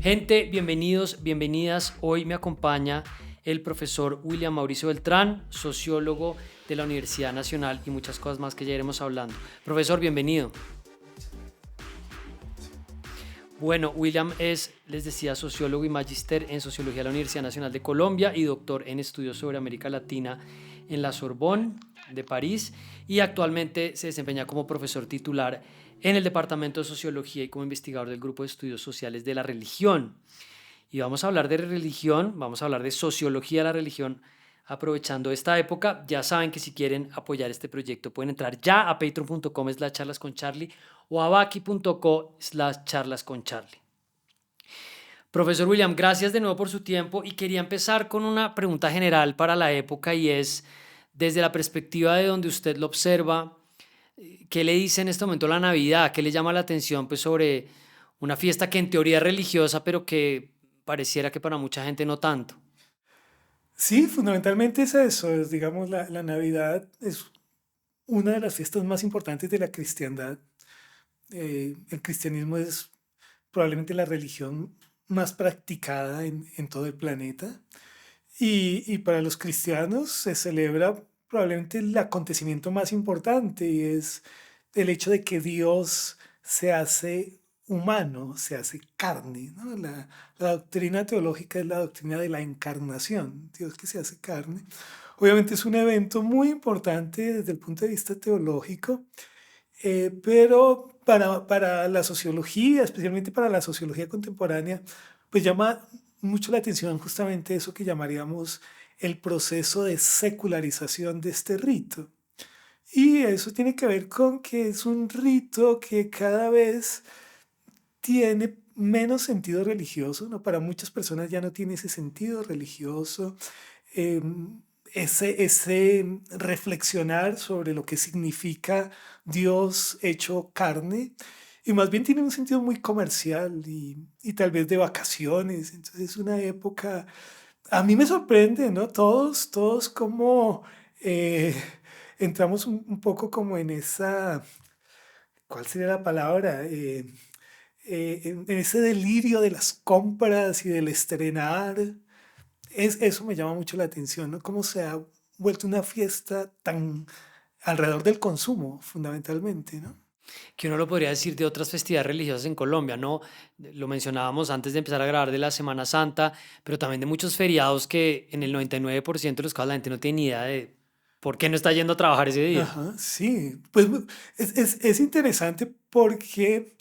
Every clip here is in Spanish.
Gente, bienvenidos, bienvenidas. Hoy me acompaña el profesor William Mauricio Beltrán, sociólogo de la Universidad Nacional y muchas cosas más que ya iremos hablando. Profesor, bienvenido. Bueno, William es, les decía, sociólogo y magíster en sociología de la Universidad Nacional de Colombia y doctor en estudios sobre América Latina en la Sorbonne de París y actualmente se desempeña como profesor titular en el Departamento de Sociología y como investigador del Grupo de Estudios Sociales de la Religión. Y vamos a hablar de religión, vamos a hablar de sociología de la religión aprovechando esta época. Ya saben que si quieren apoyar este proyecto pueden entrar ya a patreon.com/charlasconcharlie o a baki.co/charlasconcharlie. Profesor William, gracias de nuevo por su tiempo y quería empezar con una pregunta general para la época y es, desde la perspectiva de donde usted lo observa, ¿qué le dice en este momento la Navidad? ¿Qué le llama la atención pues, sobre una fiesta que en teoría es religiosa, pero que pareciera que para mucha gente no tanto? Sí, fundamentalmente es eso, es, digamos, la Navidad es una de las fiestas más importantes de la cristiandad. El cristianismo es probablemente la religión más practicada en todo el planeta y para los cristianos se celebra probablemente el acontecimiento más importante y es el hecho de que Dios se hace humano, se hace carne, ¿no? La doctrina teológica es la doctrina de la encarnación, Dios que se hace carne. Obviamente es un evento muy importante desde el punto de vista teológico, pero para la sociología, especialmente para la sociología contemporánea, pues llama mucho la atención justamente eso que llamaríamos el proceso de secularización de este rito. Y eso tiene que ver con que es un rito que cada vez tiene menos sentido religioso, ¿no? Para muchas personas ya no tiene ese sentido religioso, eh, ese reflexionar sobre lo que significa Dios hecho carne, y más bien tiene un sentido muy comercial y tal vez de vacaciones. Entonces es una época, a mí me sorprende, ¿no? Todos como entramos un poco como en esa, ¿cuál sería la palabra? En ese delirio de las compras y del estrenar. Eso me llama mucho la atención, ¿no? Cómo se ha vuelto una fiesta tan alrededor del consumo, fundamentalmente, ¿no? Que uno lo podría decir de otras festividades religiosas en Colombia, ¿no? Lo mencionábamos antes de empezar a grabar de la Semana Santa, pero también de muchos feriados que en el 99% de los casos la gente no tiene ni idea de por qué no está yendo a trabajar ese día. Ajá, sí. Pues es interesante porque,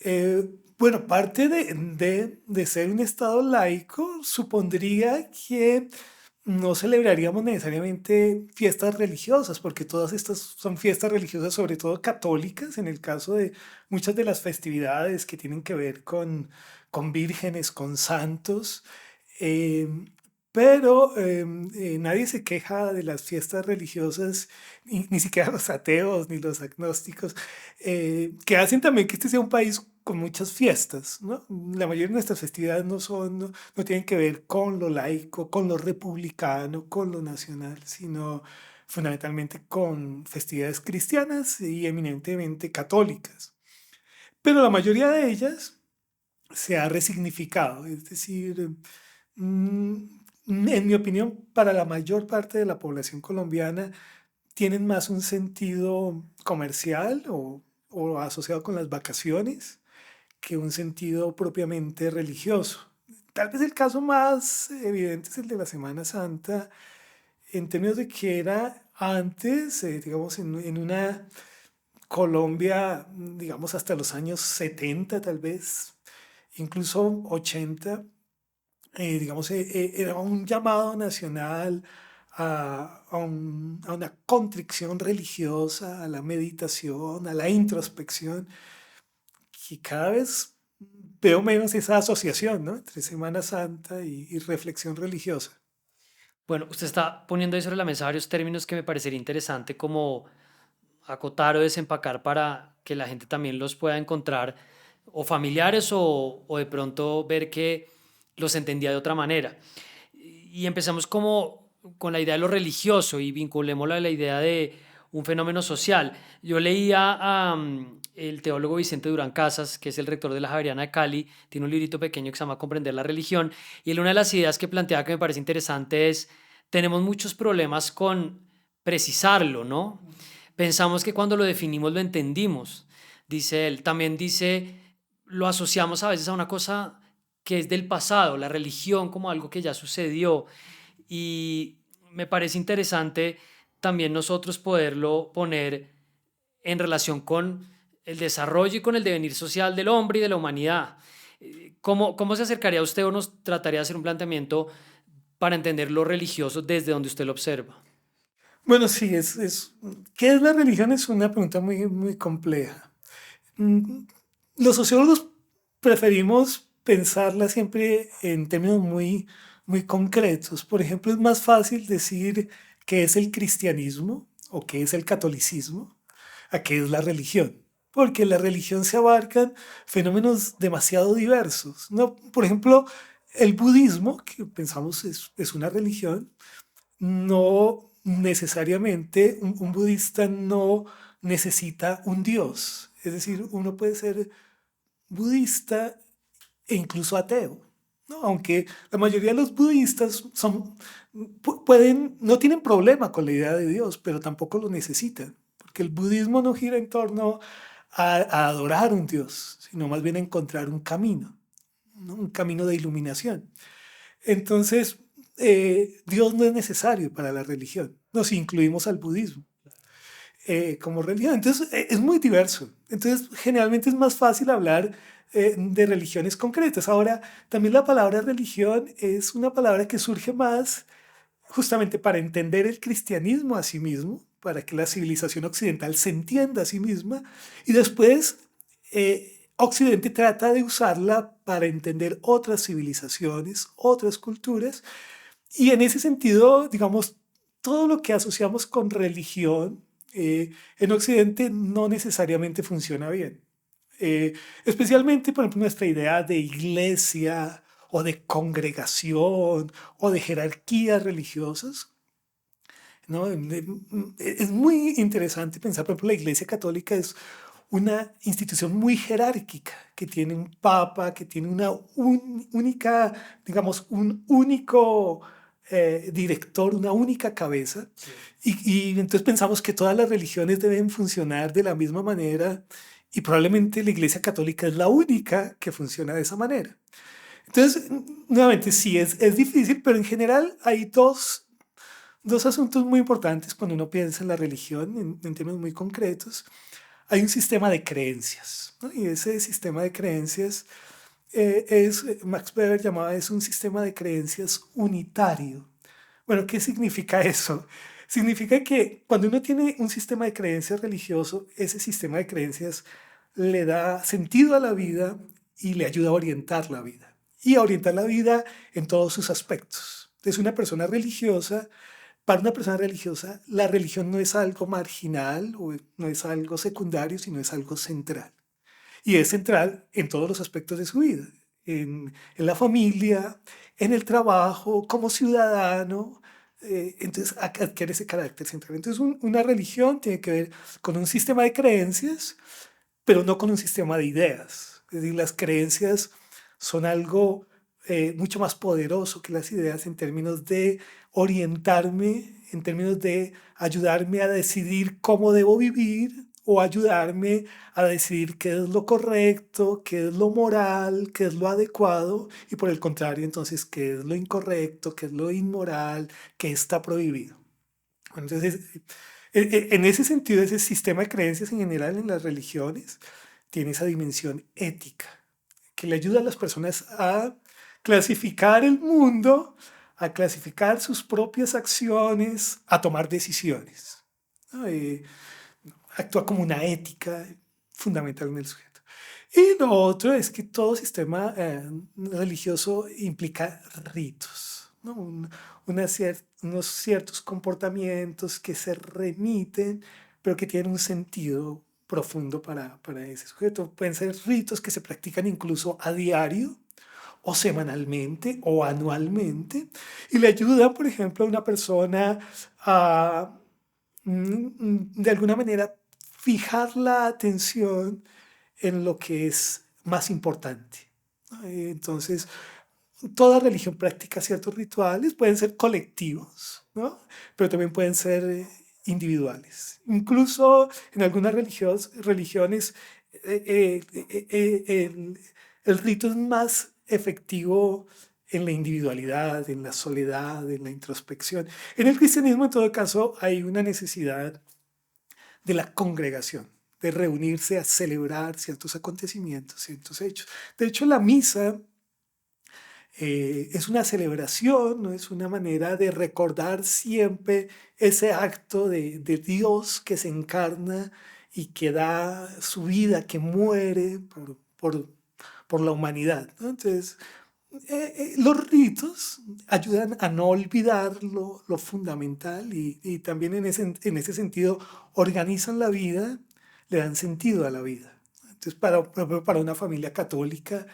eh, bueno, parte de ser un Estado laico supondría que no celebraríamos necesariamente fiestas religiosas, porque todas estas son fiestas religiosas, sobre todo católicas, en el caso de muchas de las festividades que tienen que ver con vírgenes, con santos. eh, pero nadie se queja de las fiestas religiosas, ni siquiera los ateos ni los agnósticos, que hacen también que este sea un país con muchas fiestas, ¿no? La mayoría de nuestras festividades no tienen que ver con lo laico, con lo republicano, con lo nacional, sino fundamentalmente con festividades cristianas y eminentemente católicas. Pero la mayoría de ellas se ha resignificado, es decir, mm, en mi opinión, para la mayor parte de la población colombiana tienen más un sentido comercial o asociado con las vacaciones que un sentido propiamente religioso. Tal vez el caso más evidente es el de la Semana Santa, en términos de que era antes, digamos, en una Colombia, digamos, hasta los años 70 tal vez, incluso 80, digamos, era un llamado nacional a una contrición religiosa, a la meditación, a la introspección, que cada vez veo menos esa asociación, ¿no? Entre Semana Santa y reflexión religiosa. Bueno, usted está poniendo ahí sobre la mesa varios términos que me parecería interesante como acotar o desempacar para que la gente también los pueda encontrar o familiares o de pronto ver que los entendía de otra manera. Y empezamos como con la idea de lo religioso y vinculémosla a la idea de un fenómeno social. Yo leía a el teólogo Vicente Durán Casas, que es el rector de la Javeriana de Cali, tiene un librito pequeño que se llama Comprender la religión, y él una de las ideas que plantea que me parece interesante es, tenemos muchos problemas con precisarlo, ¿no? Pensamos que cuando lo definimos lo entendimos, dice él. También dice, lo asociamos a veces a una cosa que es del pasado, la religión como algo que ya sucedió. Y me parece interesante también nosotros poderlo poner en relación con el desarrollo y con el devenir social del hombre y de la humanidad. ¿Cómo se acercaría a usted o nos trataría de hacer un planteamiento para entender lo religioso desde donde usted lo observa? Bueno, sí, ¿qué es la religión? Es una pregunta muy, muy compleja. Mm, Los sociólogos preferimos pensarla siempre en términos muy, muy concretos. Por ejemplo, es más fácil decir qué es el cristianismo o qué es el catolicismo a qué es la religión. Porque en la religión se abarcan fenómenos demasiado diversos, ¿no? Por ejemplo, el budismo, que pensamos es una religión, no necesariamente un budista no necesita un dios. Es decir, uno puede ser budista e incluso ateo, ¿no? Aunque la mayoría de los budistas no tienen problema con la idea de Dios, pero tampoco lo necesitan, porque el budismo no gira en torno a adorar un Dios, sino más bien a encontrar un camino, ¿no? Un camino de iluminación. Entonces, Dios no es necesario para la religión, nos incluimos al budismo como religión. Entonces, es muy diverso. Entonces, generalmente es más fácil hablar de religiones concretas. Ahora, también la palabra religión es una palabra que surge más justamente para entender el cristianismo a sí mismo, para que la civilización occidental se entienda a sí misma, y después Occidente trata de usarla para entender otras civilizaciones, otras culturas, y en ese sentido, digamos, todo lo que asociamos con religión en Occidente no necesariamente funciona bien. Especialmente, por ejemplo, nuestra idea de iglesia o de congregación o de jerarquías religiosas, ¿no? Es muy interesante pensar, por ejemplo, la Iglesia Católica es una institución muy jerárquica, que tiene un papa, que tiene una única, digamos, un único director, una única cabeza. Sí. Y entonces pensamos que todas las religiones deben funcionar de la misma manera y probablemente la Iglesia Católica es la única que funciona de esa manera. Entonces, nuevamente, sí, es difícil, pero en general hay dos asuntos muy importantes cuando uno piensa en la religión en términos muy concretos. Hay un sistema de creencias, ¿no? Y ese sistema de creencias Max Weber llamaba eso un sistema de creencias unitario. Bueno, ¿qué significa eso? Significa que cuando uno tiene un sistema de creencias religioso, ese sistema de creencias le da sentido a la vida y le ayuda a orientar la vida. Y a orientar la vida en todos sus aspectos. Entonces, para una persona religiosa, la religión no es algo marginal o no es algo secundario, sino es algo central. Y es central en todos los aspectos de su vida, en la familia, en el trabajo, como ciudadano. Entonces adquiere ese carácter central. Entonces una religión tiene que ver con un sistema de creencias, pero no con un sistema de ideas. Es decir, las creencias son algo mucho más poderoso que las ideas en términos de orientarme, en términos de ayudarme a decidir cómo debo vivir o ayudarme a decidir qué es lo correcto, qué es lo moral, qué es lo adecuado y por el contrario entonces qué es lo incorrecto, qué es lo inmoral, qué está prohibido. Entonces, en ese sentido, ese sistema de creencias en general en las religiones tiene esa dimensión ética que le ayuda a las personas a clasificar el mundo, a clasificar sus propias acciones, a tomar decisiones, ¿no? Actúa como una ética fundamental en el sujeto. Y lo otro es que todo sistema religioso implica ritos, ¿no? Unos ciertos comportamientos que se remiten, pero que tienen un sentido profundo para ese sujeto. Pueden ser ritos que se practican incluso a diario, o semanalmente, o anualmente, y le ayudan, por ejemplo, a una persona a de alguna manera, fijar la atención en lo que es más importante, ¿no? Entonces, toda religión practica ciertos rituales, pueden ser colectivos, ¿no? Pero también pueden ser individuales. Incluso en algunas religiones el rito es más efectivo en la individualidad, en la soledad, en la introspección. En el cristianismo, en todo caso, hay una necesidad de la congregación, de reunirse a celebrar ciertos acontecimientos, ciertos hechos. De hecho, la misa es una celebración, ¿no? Es una manera de recordar siempre ese acto de Dios que se encarna y que da su vida, que muere por la humanidad, ¿no? Entonces, los ritos ayudan a no olvidar lo fundamental y también en ese sentido organizan la vida, le dan sentido a la vida. Entonces, para una familia católica,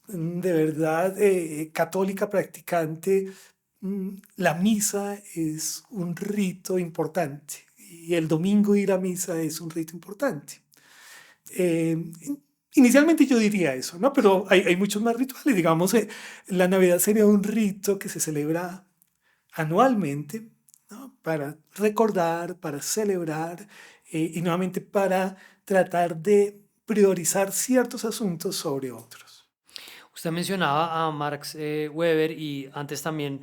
de verdad católica practicante, la misa es un rito importante y el domingo ir a misa es un rito importante. Eh, Inicialmente yo diría eso, ¿no? Pero hay muchos más rituales. Digamos, la Navidad sería un rito que se celebra anualmente, ¿no? Para recordar, para celebrar y nuevamente para tratar de priorizar ciertos asuntos sobre otros. Usted mencionaba a Max Weber y antes también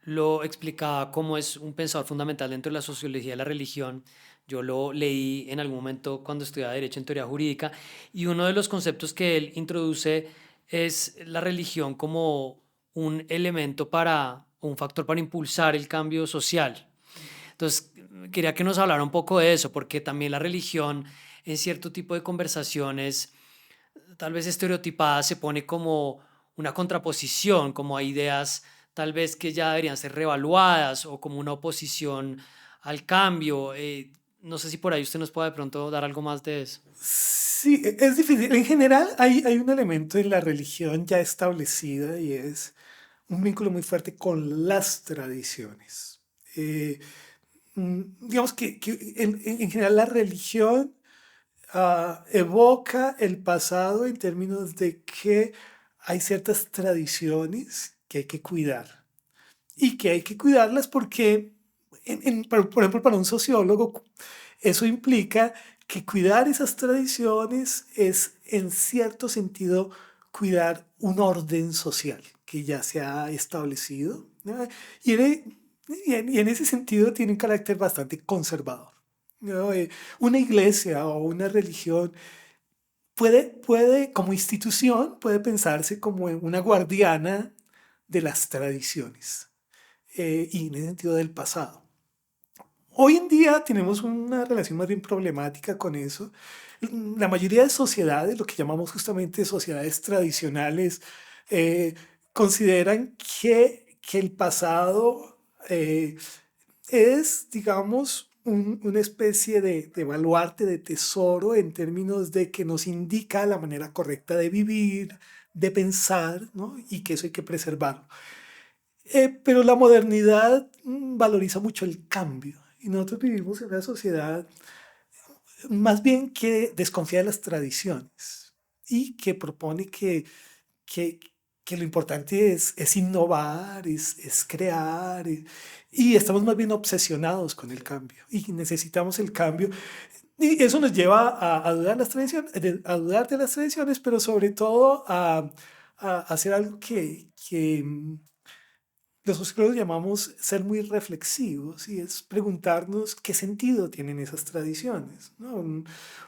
lo explicaba como es un pensador fundamental dentro de la sociología de la religión. Yo lo leí en algún momento cuando estudiaba Derecho en Teoría Jurídica y uno de los conceptos que él introduce es la religión como un elemento para, un factor para impulsar el cambio social. Entonces, quería que nos hablara un poco de eso, porque también la religión en cierto tipo de conversaciones tal vez estereotipada se pone como una contraposición, como a ideas tal vez que ya deberían ser reevaluadas o como una oposición al cambio. No sé si por ahí usted nos puede de pronto dar algo más de eso. Sí, es difícil. En general hay un elemento en la religión ya establecida y es un vínculo muy fuerte con las tradiciones. Eh, digamos que en general la religión evoca el pasado en términos de que hay ciertas tradiciones que hay que cuidar y que hay que cuidarlas porque, por ejemplo, para un sociólogo, eso implica que cuidar esas tradiciones es, en cierto sentido, cuidar un orden social que ya se ha establecido, ¿no? Y en ese sentido tiene un carácter bastante conservador, ¿no? Una iglesia o una religión como institución, puede pensarse como una guardiana de las tradiciones y en el sentido del pasado. Hoy en día tenemos una relación más bien problemática con eso. La mayoría de sociedades, lo que llamamos justamente sociedades tradicionales, eh, consideran que el pasado es, digamos, una especie de baluarte, de tesoro, en términos de que nos indica la manera correcta de vivir, de pensar, ¿no? Y que eso hay que preservarlo. Pero la modernidad valoriza mucho el cambio. Y nosotros vivimos en una sociedad más bien que desconfía de las tradiciones y que propone que, que lo importante es innovar, es crear, y estamos más bien obsesionados con el cambio y necesitamos el cambio. Y eso nos lleva a dudar, las tradiciones, a dudar de las tradiciones, pero sobre todo a hacer algo que los sociólogos llamamos ser muy reflexivos y es preguntarnos qué sentido tienen esas tradiciones, ¿no?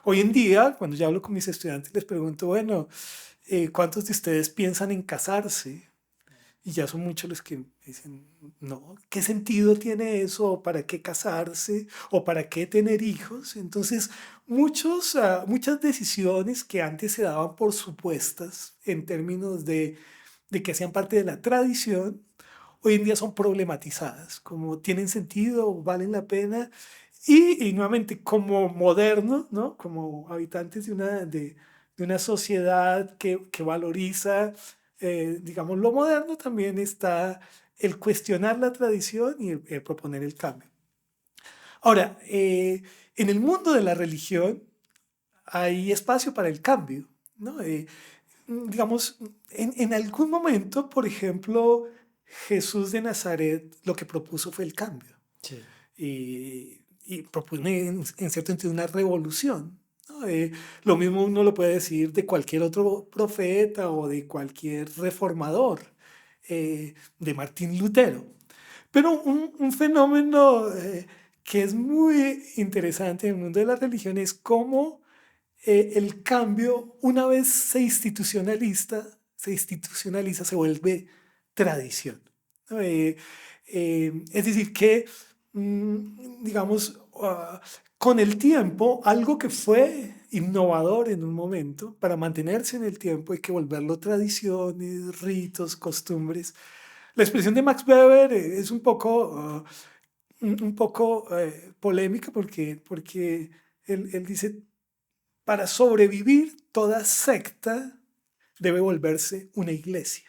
Hoy en día, cuando yo hablo con mis estudiantes, les pregunto, bueno, ¿cuántos de ustedes piensan en casarse? Y ya son muchos los que dicen, no, ¿qué sentido tiene eso? ¿O para qué casarse? ¿O para qué tener hijos? Entonces, muchas decisiones que antes se daban por supuestas en términos de que hacían parte de la tradición, hoy en día son problematizadas, como tienen sentido, valen la pena, y nuevamente como modernos, ¿no? Como habitantes de una sociedad que valoriza, digamos, lo moderno, también está el cuestionar la tradición y el proponer el cambio. Ahora, en el mundo de la religión hay espacio para el cambio, ¿no? Digamos, en algún momento, por ejemplo, Jesús de Nazaret lo que propuso fue el cambio Sí. y propone en cierto sentido una revolución, ¿no? Lo mismo uno lo puede decir de cualquier otro profeta o de cualquier reformador, de Martín Lutero. Pero un fenómeno que es muy interesante en el mundo de la religión es cómo el cambio, una vez se institucionaliza, se vuelve tradición, ¿no? Es decir, que, digamos, con el tiempo, algo que fue innovador en un momento, para mantenerse en el tiempo hay que volverlo tradiciones, ritos, costumbres. La expresión de Max Weber es un poco polémica porque él dice, para sobrevivir, toda secta debe volverse una iglesia.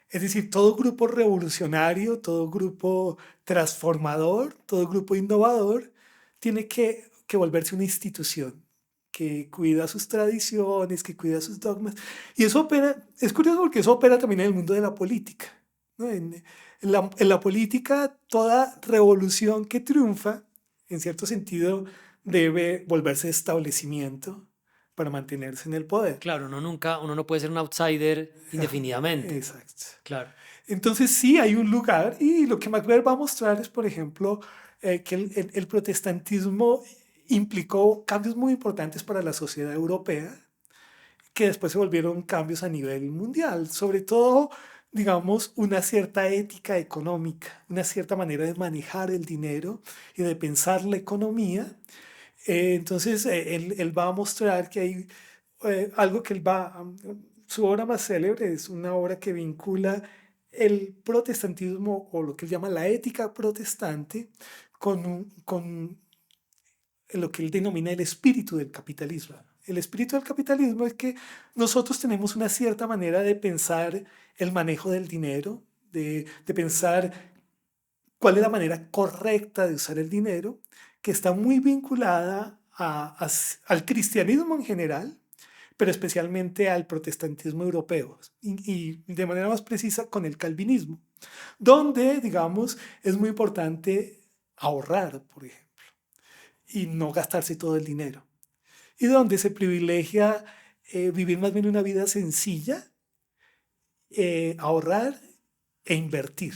Es decir, todo grupo revolucionario, todo grupo transformador, todo grupo innovador, tiene que volverse una institución que cuida sus tradiciones, que cuida sus dogmas. Y eso opera, es curioso porque eso opera también en el mundo de la política, ¿no? En la política, toda revolución que triunfa, en cierto sentido, debe volverse establecimiento para mantenerse en el poder. Claro, uno no puede ser un outsider indefinidamente. Exacto. Claro. Entonces sí hay un lugar y lo que MacBeth va a mostrar es, por ejemplo, que el protestantismo implicó cambios muy importantes para la sociedad europea, que después se volvieron cambios a nivel mundial, sobre todo, digamos, una cierta ética económica, una cierta manera de manejar el dinero y de pensar la economía. Entonces, él va a mostrar que hay algo que su obra más célebre es una obra que vincula el protestantismo o lo que él llama la ética protestante con lo que él denomina el espíritu del capitalismo. El espíritu del capitalismo es que nosotros tenemos una cierta manera de pensar el manejo del dinero, de pensar cuál es la manera correcta de usar el dinero, que está muy vinculada al cristianismo en general, pero especialmente al protestantismo europeo y de manera más precisa con el calvinismo, donde, digamos, es muy importante ahorrar, por ejemplo, y no gastarse todo el dinero, y donde se privilegia vivir más bien una vida sencilla, ahorrar e invertir.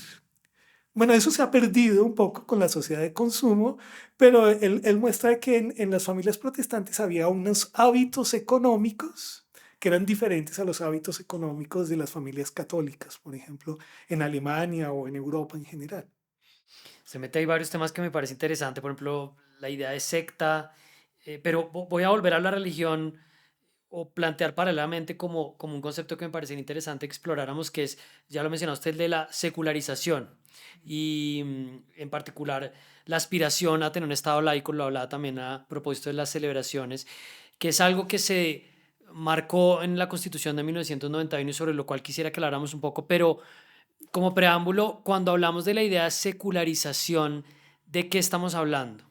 Bueno, eso se ha perdido un poco con la sociedad de consumo, pero él muestra que en las familias protestantes había unos hábitos económicos que eran diferentes a los hábitos económicos de las familias católicas, por ejemplo, en Alemania o en Europa en general. Se mete ahí varios temas que me parece interesante, por ejemplo, la idea de secta, pero voy a volver a la religión o plantear paralelamente como un concepto que me parece interesante exploráramos, que es, ya lo mencionó usted, el de la secularización y en particular la aspiración a tener un Estado laico, lo hablaba también a propósito de las celebraciones, que es algo que se marcó en la Constitución de 1991 y sobre lo cual quisiera que habláramos un poco, pero como preámbulo, cuando hablamos de la idea de secularización, ¿de qué estamos hablando?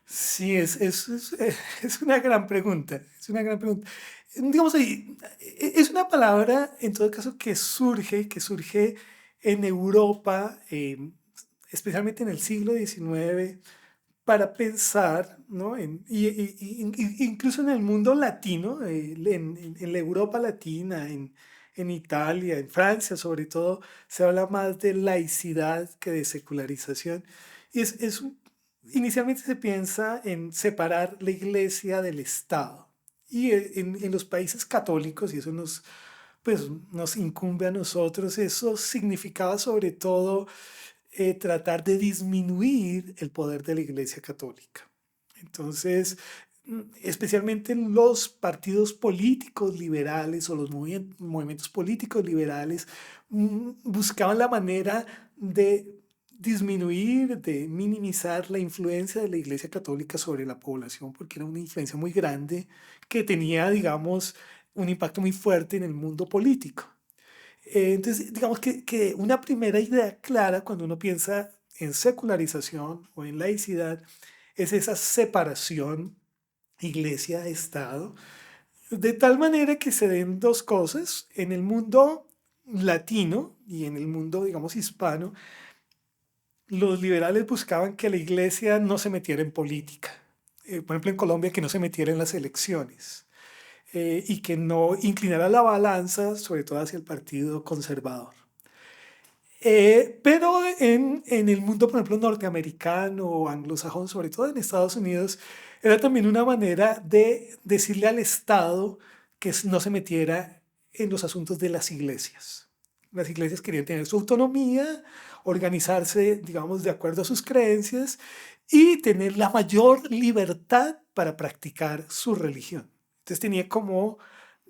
Sí, es una gran pregunta, es una gran pregunta. Digamos ahí, es una palabra en todo caso que surge en Europa, especialmente en el siglo XIX, para pensar, ¿no? Incluso en el mundo latino, en la Europa latina, en Italia, en Francia sobre todo, se habla más de laicidad que de secularización. Y inicialmente se piensa en separar la iglesia del Estado. Y en los países católicos, y eso nos incumbe a nosotros, eso significaba sobre todo tratar de disminuir el poder de la Iglesia Católica. Entonces, especialmente los partidos políticos liberales o los movimientos políticos liberales buscaban la manera de disminuir, de minimizar la influencia de la Iglesia Católica sobre la población, porque era una influencia muy grande que tenía, digamos, un impacto muy fuerte en el mundo político. Entonces, digamos que una primera idea clara cuando uno piensa en secularización o en laicidad es esa separación iglesia-estado, de tal manera que se den dos cosas. En el mundo latino y en el mundo, digamos, hispano, los liberales buscaban que la iglesia no se metiera en política. Por ejemplo, en Colombia, que no se metiera en las elecciones y que no inclinara la balanza, sobre todo hacia el partido conservador. Pero en el mundo, por ejemplo, norteamericano o anglosajón, sobre todo en Estados Unidos, era también una manera de decirle al Estado que no se metiera en los asuntos de las iglesias. Las iglesias querían tener su autonomía, organizarse, digamos, de acuerdo a sus creencias y tener la mayor libertad para practicar su religión. Entonces tenía como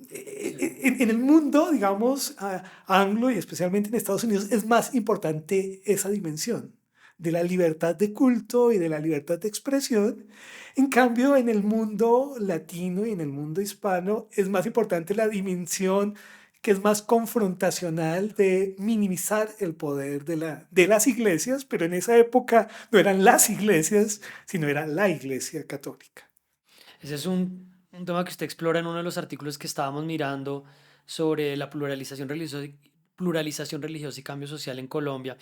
en el mundo, digamos, anglo y especialmente en Estados Unidos, es más importante esa dimensión de la libertad de culto y de la libertad de expresión. En cambio, en el mundo latino y en el mundo hispano es más importante la dimensión que es más confrontacional de minimizar el poder de las iglesias, pero en esa época no eran las iglesias, sino era la Iglesia Católica. Ese es un tema que usted explora en uno de los artículos que estábamos mirando sobre la pluralización religiosa y cambio social en Colombia.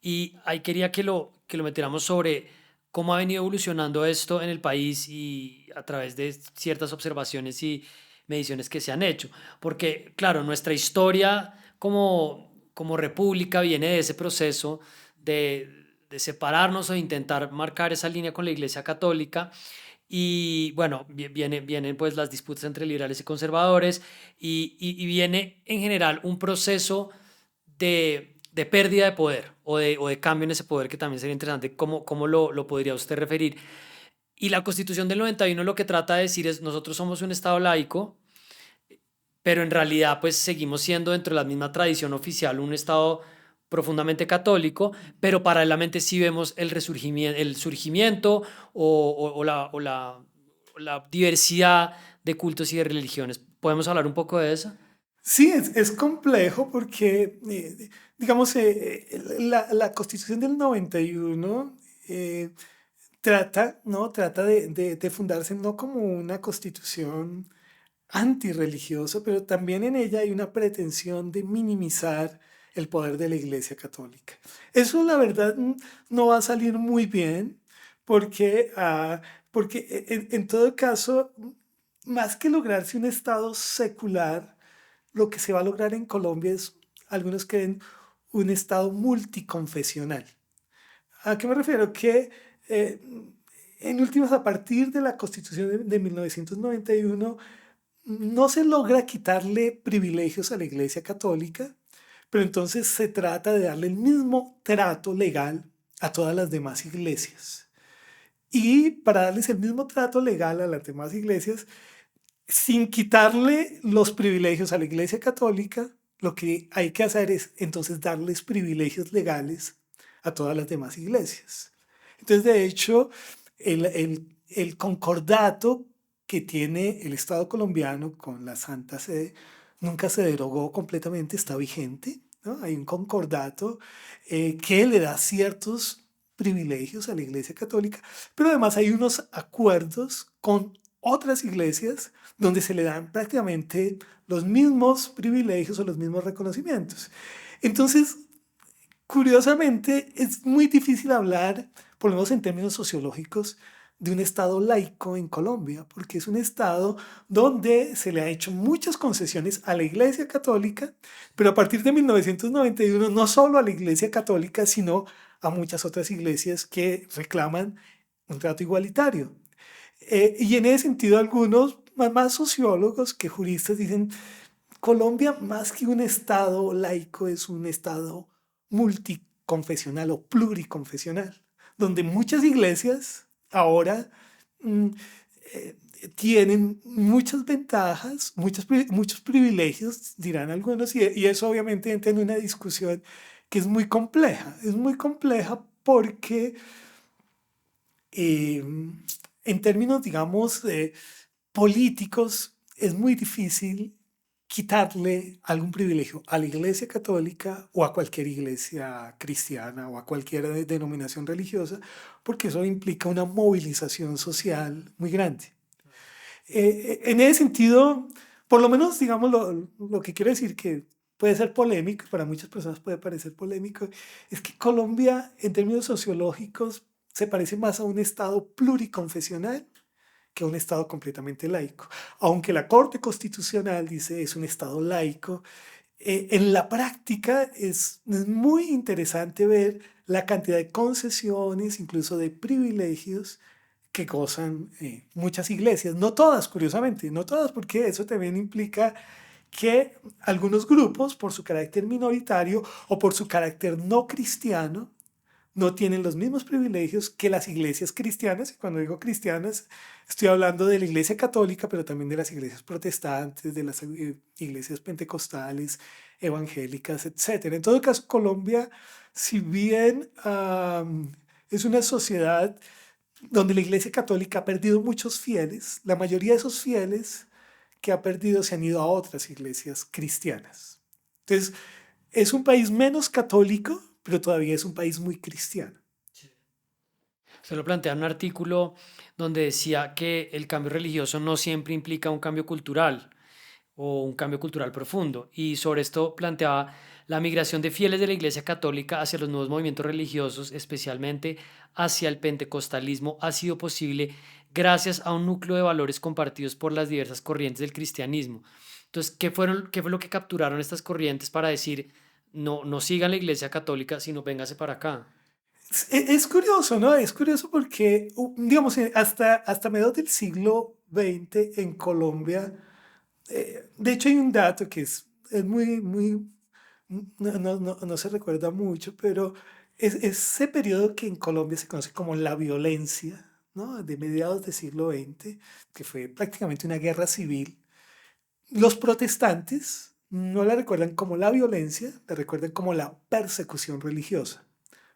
Y ahí quería que lo metiéramos sobre cómo ha venido evolucionando esto en el país y a través de ciertas observaciones y mediciones que se han hecho. Porque, claro, nuestra historia como república viene de ese proceso de separarnos o de intentar marcar esa línea con la Iglesia Católica. Y bueno, vienen pues las disputas entre liberales y conservadores y viene en general un proceso de pérdida de poder o de cambio en ese poder que también sería interesante. ¿Cómo lo podría usted referir? Y la Constitución del 91 lo que trata de decir es, nosotros somos un Estado laico, pero en realidad pues seguimos siendo dentro de la misma tradición oficial un Estado profundamente católico, pero paralelamente sí vemos el surgimiento o la diversidad de cultos y de religiones. ¿Podemos hablar un poco de eso? Sí, es complejo porque, digamos, la Constitución del 91 trata, ¿no? Trata de fundarse no como una constitución antirreligiosa, pero también en ella hay una pretensión de minimizar el poder de la Iglesia Católica. Eso, la verdad, no va a salir muy bien porque, porque en todo caso, más que lograrse un Estado secular, lo que se va a lograr en Colombia es, algunos creen, un Estado multiconfesional. ¿A qué me refiero? Que eh, en últimas, a partir de la Constitución de 1991, no se logra quitarle privilegios a la Iglesia Católica, pero entonces se trata de darle el mismo trato legal a todas las demás iglesias. Y para darles el mismo trato legal a las demás iglesias, sin quitarle los privilegios a la Iglesia Católica, lo que hay que hacer es entonces darles privilegios legales a todas las demás iglesias. Entonces, de hecho, el concordato que tiene el Estado colombiano con la Santa Sede nunca se derogó completamente, está vigente, ¿no? Hay un concordato que le da ciertos privilegios a la Iglesia Católica, pero además hay unos acuerdos con otras iglesias donde se le dan prácticamente los mismos privilegios o los mismos reconocimientos. Entonces, curiosamente, es muy difícil hablar, por lo menos en términos sociológicos, de un Estado laico en Colombia, porque es un Estado donde se le ha hecho muchas concesiones a la Iglesia Católica, pero a partir de 1991 no solo a la Iglesia Católica, sino a muchas otras iglesias que reclaman un trato igualitario. Y en ese sentido, algunos más sociólogos que juristas dicen, Colombia más que un Estado laico es un Estado multiconfesional o pluriconfesional, donde muchas iglesias ahora mm, eh, tienen muchas ventajas, muchos privilegios, dirán algunos, y eso obviamente entra en una discusión que es muy compleja porque eh, en términos, digamos, políticos, es muy difícil quitarle algún privilegio a la Iglesia Católica o a cualquier iglesia cristiana o a cualquier denominación religiosa, porque eso implica una movilización social muy grande. En ese sentido, por lo menos, digamos, lo que quiero decir que puede ser polémico, para muchas personas puede parecer polémico, es que Colombia, en términos sociológicos, se parece más a un estado pluriconfesional que a un estado completamente laico. Aunque la Corte Constitucional dice es un estado laico, en la práctica es muy interesante ver la cantidad de concesiones, incluso de privilegios que gozan muchas iglesias. No todas, curiosamente, no todas, porque eso también implica que algunos grupos, por su carácter minoritario o por su carácter no cristiano, no tienen los mismos privilegios que las iglesias cristianas. Y cuando digo cristianas, estoy hablando de la iglesia católica, pero también de las iglesias protestantes, de las iglesias pentecostales, evangélicas, etc. En todo caso, Colombia, si bien es una sociedad donde la iglesia católica ha perdido muchos fieles, la mayoría de esos fieles que ha perdido se han ido a otras iglesias cristianas. Entonces, es un país menos católico, pero todavía es un país muy cristiano. Se lo plantea en un artículo donde decía que el cambio religioso no siempre implica un cambio cultural o un cambio cultural profundo. Y sobre esto planteaba la migración de fieles de la Iglesia Católica hacia los nuevos movimientos religiosos, especialmente hacia el pentecostalismo, ha sido posible gracias a un núcleo de valores compartidos por las diversas corrientes del cristianismo. Entonces, qué fue lo que capturaron estas corrientes para decir, no, no sigan la Iglesia Católica, sino véngase para acá? Es curioso, ¿no? Es curioso porque, digamos, hasta mediados del siglo XX en Colombia, de hecho hay un dato que es muy, no se recuerda mucho, pero es ese periodo que en Colombia se conoce como la violencia, ¿no? De mediados del siglo XX, que fue prácticamente una guerra civil. Los protestantes no la recuerdan como la violencia, la recuerdan como la persecución religiosa.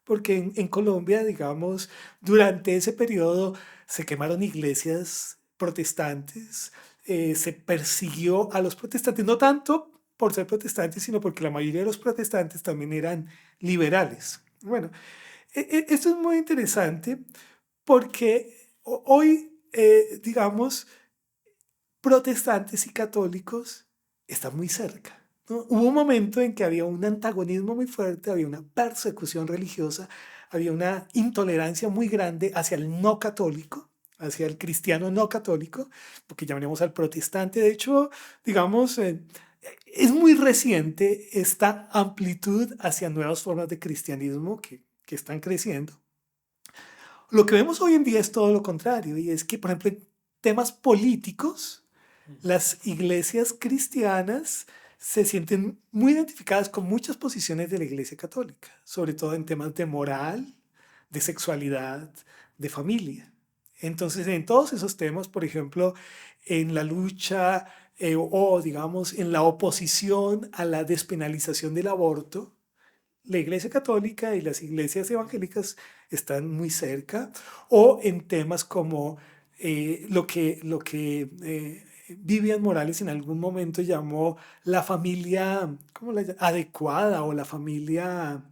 Porque en Colombia, digamos, durante ese periodo se quemaron iglesias protestantes, se persiguió a los protestantes, no tanto por ser protestantes, sino porque la mayoría de los protestantes también eran liberales. Bueno, esto es muy interesante porque hoy, digamos, protestantes y católicos están muy cerca, ¿no? Hubo un momento en que había un antagonismo muy fuerte, había una persecución religiosa, había una intolerancia muy grande hacia el no católico, hacia el cristiano no católico, porque llamaríamos al protestante. De hecho, digamos, es muy reciente esta amplitud hacia nuevas formas de cristianismo que están creciendo. Lo que vemos hoy en día es todo lo contrario, y es que, por ejemplo, en temas políticos, las iglesias cristianas se sienten muy identificadas con muchas posiciones de la Iglesia Católica, sobre todo en temas de moral, de sexualidad, de familia. Entonces, en todos esos temas, por ejemplo, en la lucha o, digamos, en la oposición a la despenalización del aborto, la Iglesia Católica y las iglesias evangélicas están muy cerca, o en temas como lo que Vivian Morales en algún momento llamó la familia, adecuada o la familia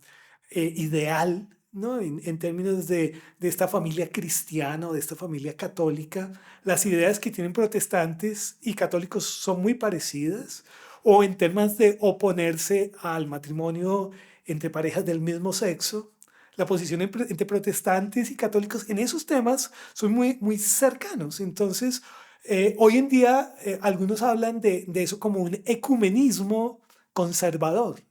ideal, ¿no? En términos de esta familia cristiana o de esta familia católica. Las ideas que tienen protestantes y católicos son muy parecidas, o en temas de oponerse al matrimonio entre parejas del mismo sexo. La posición entre protestantes y católicos en esos temas son muy cercanos. Entonces, hoy en día algunos hablan de eso como un ecumenismo conservador,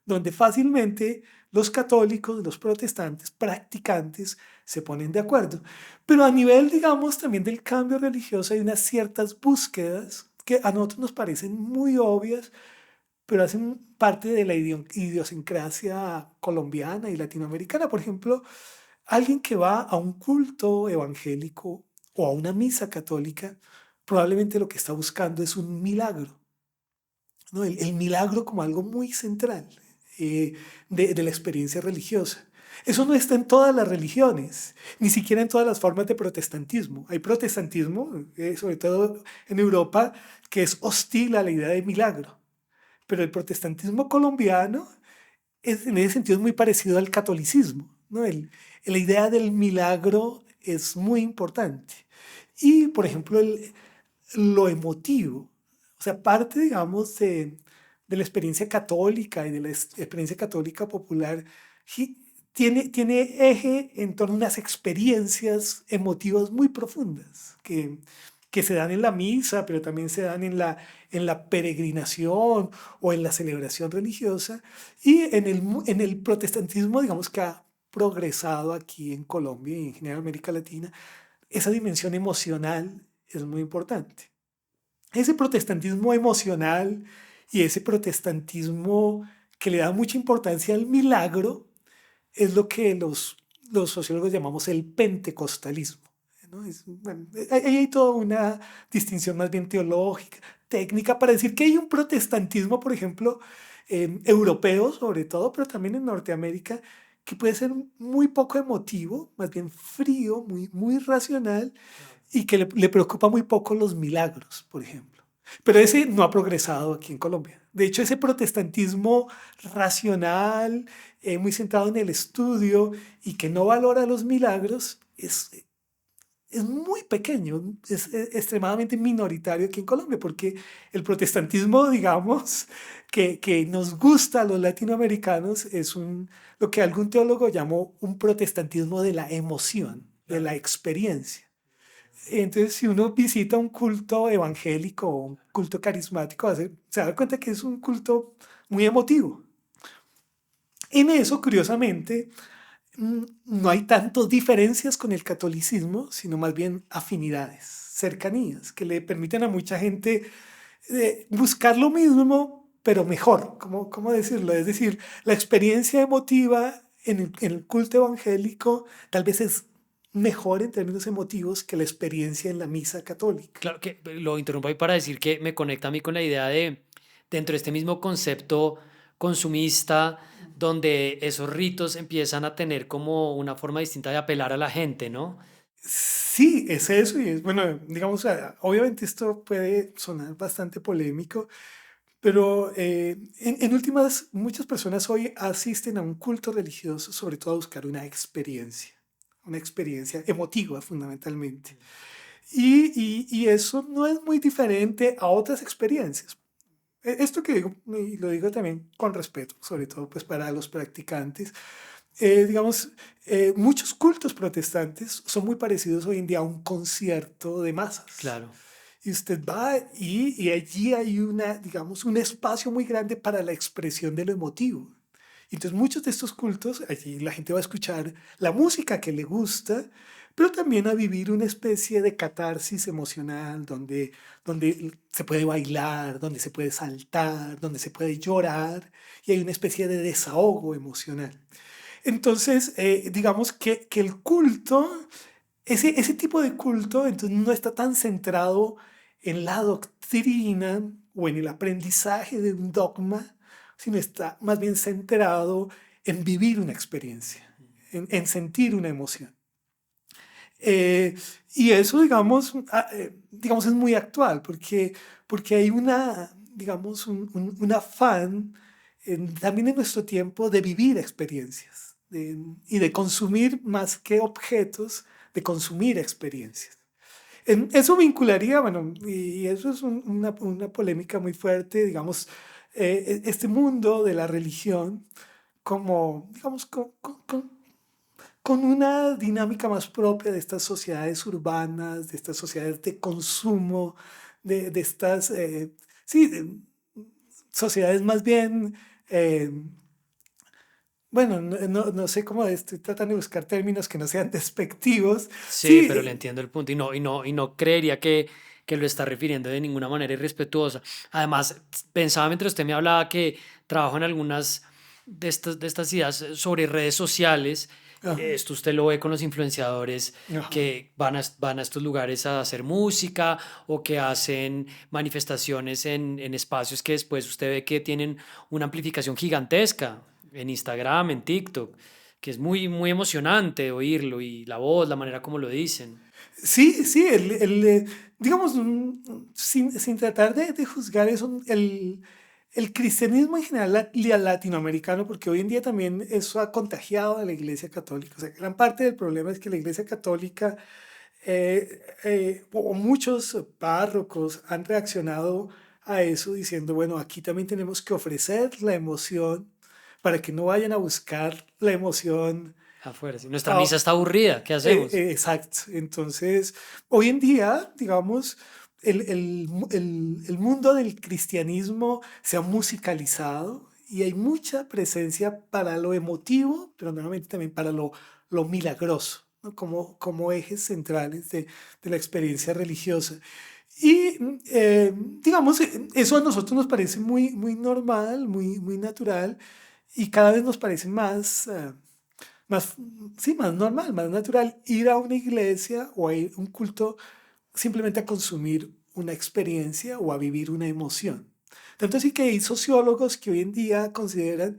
donde fácilmente los católicos, los protestantes, practicantes, se ponen de acuerdo. Pero a nivel, digamos, también del cambio religioso hay unas ciertas búsquedas que a nosotros nos parecen muy obvias, pero hacen parte de la idiosincrasia colombiana y latinoamericana. Por ejemplo, alguien que va a un culto evangélico o a una misa católica, probablemente lo que está buscando es un milagro, ¿no? El milagro como algo muy central de la experiencia religiosa. Eso no está en todas las religiones, ni siquiera en todas las formas de protestantismo. Hay protestantismo, sobre todo en Europa, que es hostil a la idea de milagro. pero el protestantismo colombiano en ese sentido es muy parecido al catolicismo, ¿no? La idea del milagro es muy importante. Y, por ejemplo, lo emotivo, o sea, parte, digamos, de la experiencia católica y de la experiencia católica popular, tiene eje en torno a unas experiencias emotivas muy profundas que se dan en la misa, pero también se dan en la peregrinación o en la celebración religiosa. Y en el protestantismo, digamos que ha progresado aquí en Colombia y en general América Latina, esa dimensión emocional es muy importante. Ese protestantismo emocional y ese protestantismo que le da mucha importancia al milagro es lo que los sociólogos llamamos el pentecostalismo, ¿no? Bueno, ahí hay toda una distinción más bien teológica, técnica, para decir que hay un protestantismo, por ejemplo, europeo sobre todo, pero también en Norteamérica, que puede ser muy poco emotivo, más bien frío, muy racional, y que le preocupa muy poco los milagros, por ejemplo. Pero ese no ha progresado aquí en Colombia. De hecho, ese protestantismo racional, muy centrado en el estudio y que no valora los milagros, es muy pequeño, es extremadamente minoritario aquí en Colombia, porque el protestantismo, digamos, que nos gusta a los latinoamericanos, es lo que algún teólogo llamó un protestantismo de la emoción, de la experiencia. Entonces, si uno visita un culto evangélico o un culto carismático, se da cuenta que es un culto muy emotivo. En eso, curiosamente, no hay tantas diferencias con el catolicismo, sino más bien afinidades, cercanías, que le permiten a mucha gente buscar lo mismo, pero mejor. ¿Cómo decirlo? Es decir, la experiencia emotiva en el culto evangélico tal vez es mejor en términos emotivos que la experiencia en la misa católica. Claro que lo interrumpo ahí para decir que me conecta a mí con la idea de, dentro de este mismo concepto consumista, donde esos ritos empiezan a tener como una forma distinta de apelar a la gente, ¿no? Sí, es eso y es, bueno, digamos, obviamente esto puede sonar bastante polémico, pero en últimas, muchas personas hoy asisten a un culto religioso, sobre todo a buscar una experiencia emotiva fundamentalmente. Y eso no es muy diferente a otras experiencias. Esto que digo, y lo digo también con respeto, sobre todo pues para los practicantes, digamos, muchos cultos protestantes son muy parecidos hoy en día a un concierto de masas. Claro. Y usted va y allí hay digamos, un espacio muy grande para la expresión de lo emotivo. Entonces muchos de estos cultos, allí la gente va a escuchar la música que le gusta, pero también a vivir una especie de catarsis emocional donde se puede bailar, donde se puede saltar, donde se puede llorar y hay una especie de desahogo emocional. Entonces, digamos que el culto, ese tipo de culto, entonces no está tan centrado en la doctrina o en el aprendizaje de un dogma, sino está más bien centrado en vivir una experiencia, en sentir una emoción. Eh, y eso, digamos, es muy actual, porque hay digamos, un afán también en nuestro tiempo de vivir experiencias y de consumir más que objetos, de consumir experiencias. Eso vincularía, bueno, y eso es una polémica muy fuerte, digamos, este mundo de la religión como, digamos, con una dinámica más propia de estas sociedades urbanas, de estas sociedades de consumo, de estas, sí, sociedades más bien, eh, bueno, no sé cómo, estoy tratando de buscar términos que no sean despectivos. Sí, Sí, pero le entiendo el punto y no creería que lo está refiriendo de ninguna manera irrespetuosa. Además, pensaba mientras usted me hablaba que trabajo en algunas de estas ideas sobre redes sociales. ajá, Esto usted lo ve con los influenciadores ajá. que van a estos lugares a hacer música o que hacen manifestaciones en espacios que después usted ve que tienen una amplificación gigantesca en Instagram, en TikTok, que es muy, muy emocionante oírlo y la voz, la manera como lo dicen. Sí, sí, digamos, sin tratar de juzgar eso, el cristianismo en general latinoamericano, porque hoy en día también eso ha contagiado a la Iglesia Católica. O sea, gran parte del problema es que la Iglesia Católica o muchos párrocos han reaccionado a eso diciendo, bueno, aquí también tenemos que ofrecer la emoción para que no vayan a buscar la emoción. Afuera. Si nuestra misa está aburrida, ¿qué hacemos? Exacto. Entonces, hoy en día, digamos, el mundo del cristianismo se ha musicalizado y hay mucha presencia para lo emotivo, pero nuevamente también para lo milagroso, ¿no? Como ejes centrales de la experiencia religiosa. Y digamos, eso a nosotros nos parece muy normal, muy natural, y cada vez nos parece más, sí, más normal, más natural ir a una iglesia o a ir a un culto simplemente a consumir una experiencia o a vivir una emoción. Tanto así que hay sociólogos que hoy en día consideran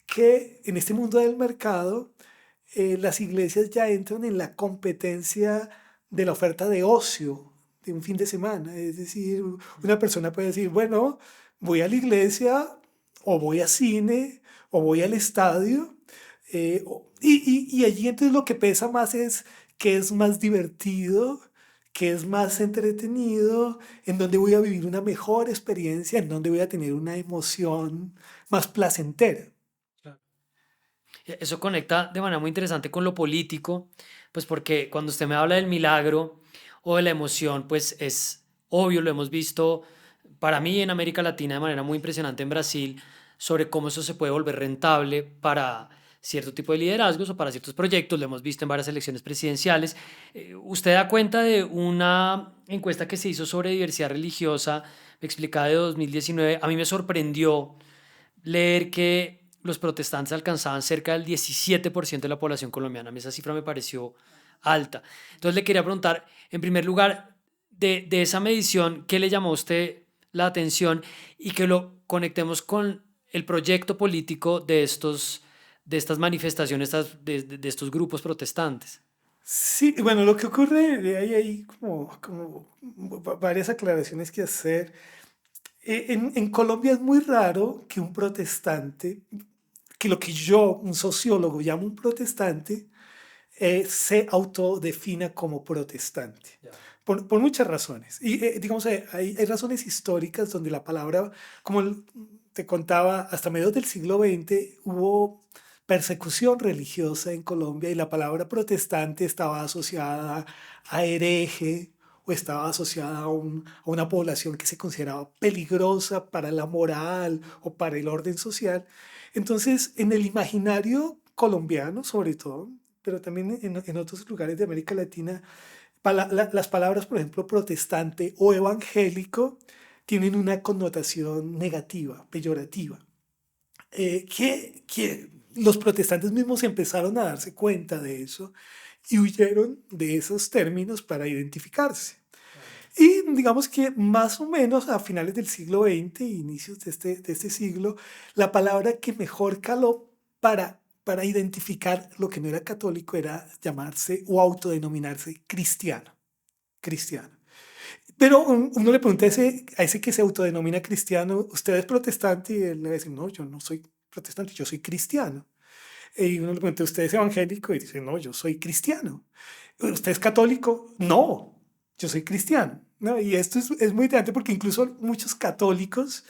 que en este mundo del mercado las iglesias ya entran en la competencia de la oferta de ocio de un fin de semana. Es decir, una persona puede decir, bueno, voy a la iglesia o voy a cine o voy al estadio y allí entonces lo que pesa más es que es más divertido, que es más entretenido, en donde voy a vivir una mejor experiencia, en donde voy a tener una emoción más placentera. Eso conecta de manera muy interesante con lo político, pues porque cuando usted me habla del milagro o de la emoción, pues es obvio, lo hemos visto para mí en América Latina de manera muy impresionante en Brasil, sobre cómo eso se puede volver rentable para cierto tipo de liderazgos o para ciertos proyectos, lo hemos visto en varias elecciones presidenciales. Usted da cuenta de una encuesta que se hizo sobre diversidad religiosa, me explicaba de 2019, a mí me sorprendió leer que los protestantes alcanzaban cerca del 17% de la población colombiana. A mí esa cifra me pareció alta. Entonces le quería preguntar, en primer lugar, de esa medición, ¿qué le llamó a usted la atención y que lo conectemos con el proyecto político de estas manifestaciones, de estos grupos protestantes? Sí, bueno, lo que ocurre, hay como varias aclaraciones que hacer. En Colombia es muy raro que un protestante, que lo que yo, un sociólogo, llamo un protestante, se autodefina como protestante, Ya. por muchas razones. Y digamos, hay razones históricas donde la palabra, como te contaba, hasta mediados del siglo XX hubo persecución religiosa en Colombia y la palabra protestante estaba asociada a hereje o estaba asociada a una población que se consideraba peligrosa para la moral o para el orden social. Entonces, en el imaginario colombiano, sobre todo, pero también en otros lugares de América Latina, las palabras, por ejemplo, protestante o evangélico, tienen una connotación negativa, peyorativa, que los protestantes mismos empezaron a darse cuenta de eso y huyeron de esos términos para identificarse. Y digamos que más o menos a finales del siglo XX, inicios de este siglo, la palabra que mejor caló para identificar lo que no era católico era llamarse o autodenominarse cristiano. Cristiano. Pero uno le pregunta a ese que se autodenomina cristiano, ¿usted es protestante? Y él le dice, no, yo no soy protestante, yo soy cristiano. Y uno le pregunta, ¿usted es evangélico? Y dice, no, yo soy cristiano. ¿Usted es católico? No, yo soy cristiano. ¿No? Y esto es muy interesante porque incluso muchos católicos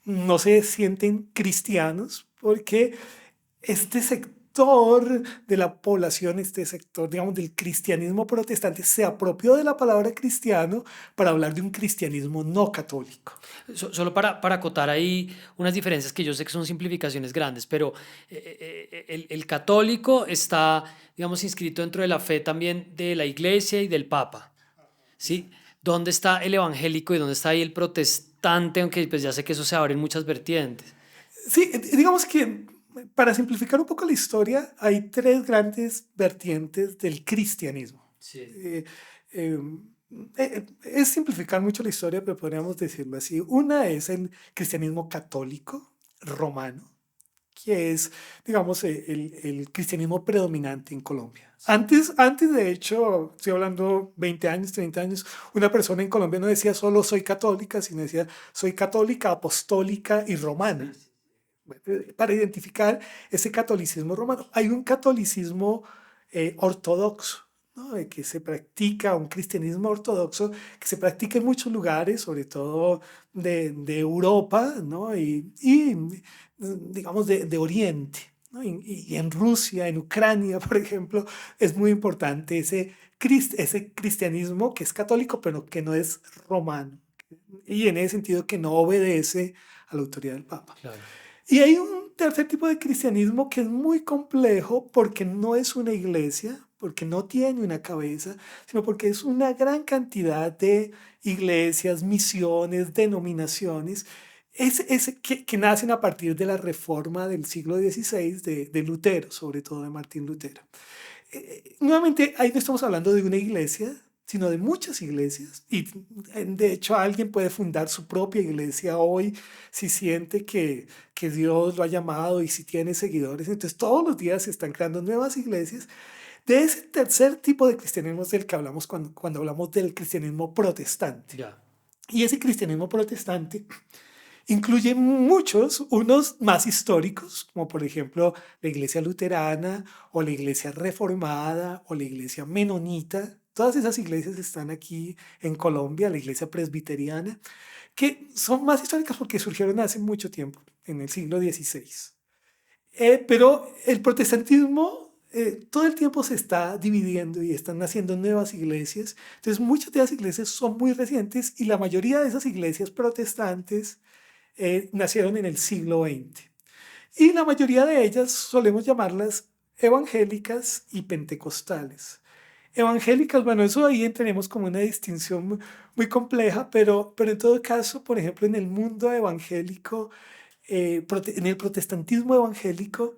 no se sienten cristianos porque este sector de la población, este sector, digamos, del cristianismo protestante, se apropió de la palabra cristiano para hablar de un cristianismo no católico. Solo para acotar ahí unas diferencias que yo sé que son simplificaciones grandes, pero el católico está, digamos, inscrito dentro de la fe también de la iglesia y del papa, ¿sí? ¿Dónde está el evangélico y dónde está ahí el protestante? Aunque pues ya sé que eso se abre en muchas vertientes. Sí, digamos que para simplificar un poco la historia, hay tres grandes vertientes del cristianismo. Sí. Eh, eh, es simplificar mucho la historia, pero podríamos decirlo así. Una es el cristianismo católico romano, que es, digamos, el cristianismo predominante en Colombia. Antes, de hecho, estoy hablando 20 años, 30 años, una persona en Colombia no decía solo soy católica, sino decía soy católica, apostólica y romana, para identificar ese catolicismo romano. Hay un catolicismo ortodoxo, ¿no? Que se practica, un cristianismo ortodoxo que se practica en muchos lugares, sobre todo de Europa, ¿no? Digamos de Oriente, ¿no? Y en Rusia, en Ucrania, por ejemplo, es muy importante ese cristianismo que es católico, pero que no es romano. Y en ese sentido que no obedece a la autoridad del Papa. Claro. Y hay un tercer tipo de cristianismo que es muy complejo porque no es una iglesia, porque no tiene una cabeza, sino porque es una gran cantidad de iglesias, misiones, denominaciones, que nacen a partir de la reforma del siglo XVI de Lutero, sobre todo de Martín Lutero. Nuevamente, ahí no estamos hablando de una iglesia, sino de muchas iglesias. Y de hecho alguien puede fundar su propia iglesia hoy si siente que Dios lo ha llamado y si tiene seguidores. Entonces todos los días se están creando nuevas iglesias. De ese tercer tipo de cristianismo es del que hablamos cuando hablamos del cristianismo protestante. Ya. Y ese cristianismo protestante incluye muchos, unos más históricos, como por ejemplo la iglesia luterana o la iglesia reformada o la iglesia menonita. Todas esas iglesias están aquí en Colombia, la iglesia presbiteriana, que son más históricas porque surgieron hace mucho tiempo, en el siglo XVI. Pero el protestantismo todo el tiempo se está dividiendo y están naciendo nuevas iglesias. Entonces muchas de las iglesias son muy recientes y la mayoría de esas iglesias protestantes nacieron en el siglo XX. Y la mayoría de ellas solemos llamarlas evangélicas y pentecostales. Evangélicas, bueno, eso ahí tenemos como una distinción muy compleja, pero en todo caso, por ejemplo, en el mundo evangélico, en el protestantismo evangélico,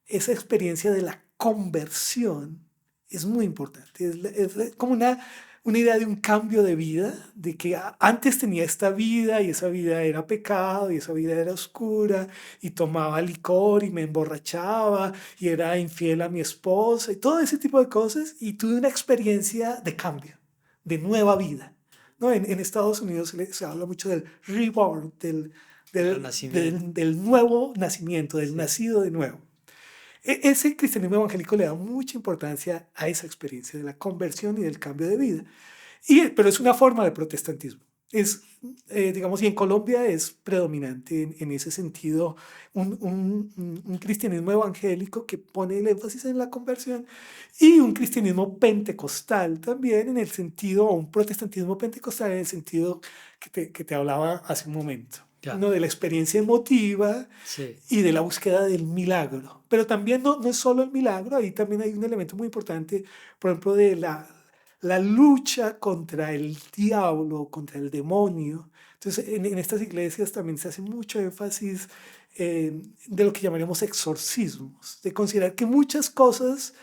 esa experiencia de la conversión es muy importante. Es como una idea de un cambio de vida, de que antes tenía esta vida y esa vida era pecado y esa vida era oscura y tomaba licor y me emborrachaba y era infiel a mi esposa y todo ese tipo de cosas y tuve una experiencia de cambio, de nueva vida. ¿No? En Estados Unidos se habla mucho del reborn, del nuevo nacimiento, del Sí. nacido de nuevo. Ese cristianismo evangélico le da mucha importancia a esa experiencia de la conversión y del cambio de vida. Pero es una forma de protestantismo. Digamos, y en Colombia es predominante en ese sentido un cristianismo evangélico que pone el énfasis en la conversión y un cristianismo pentecostal también en el sentido, o un protestantismo pentecostal en el sentido que te hablaba hace un momento. Ya. ¿No? De la experiencia emotiva Sí. y de la búsqueda del milagro. Pero también no es solo el milagro, ahí también hay un elemento muy importante, por ejemplo, de la lucha contra el diablo, contra el demonio. Entonces, en estas iglesias también se hace mucho énfasis de lo que llamaríamos exorcismos, de considerar que muchas cosas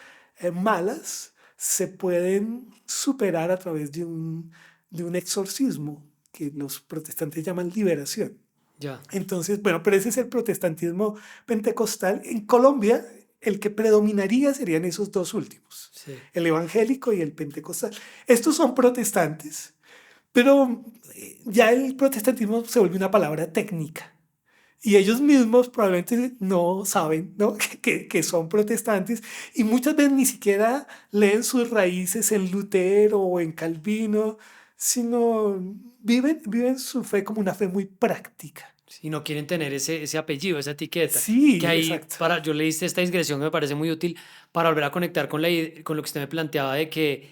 malas se pueden superar a través de un exorcismo que los protestantes llaman liberación. Ya. Entonces, bueno, pero ese es el protestantismo pentecostal. En Colombia, el que predominaría serían esos dos últimos, Sí. el evangélico y el pentecostal. Estos son protestantes, pero ya el protestantismo se vuelve una palabra técnica. Y ellos mismos probablemente no saben, ¿no? que son protestantes y muchas veces ni siquiera leen sus raíces en Lutero o en Calvino, sino viven su fe como una fe muy práctica. Si no quieren tener ese apellido, esa etiqueta. Sí, Que ahí, exacto. yo le diste esta digresión que me parece muy útil para volver a conectar con lo que usted me planteaba de que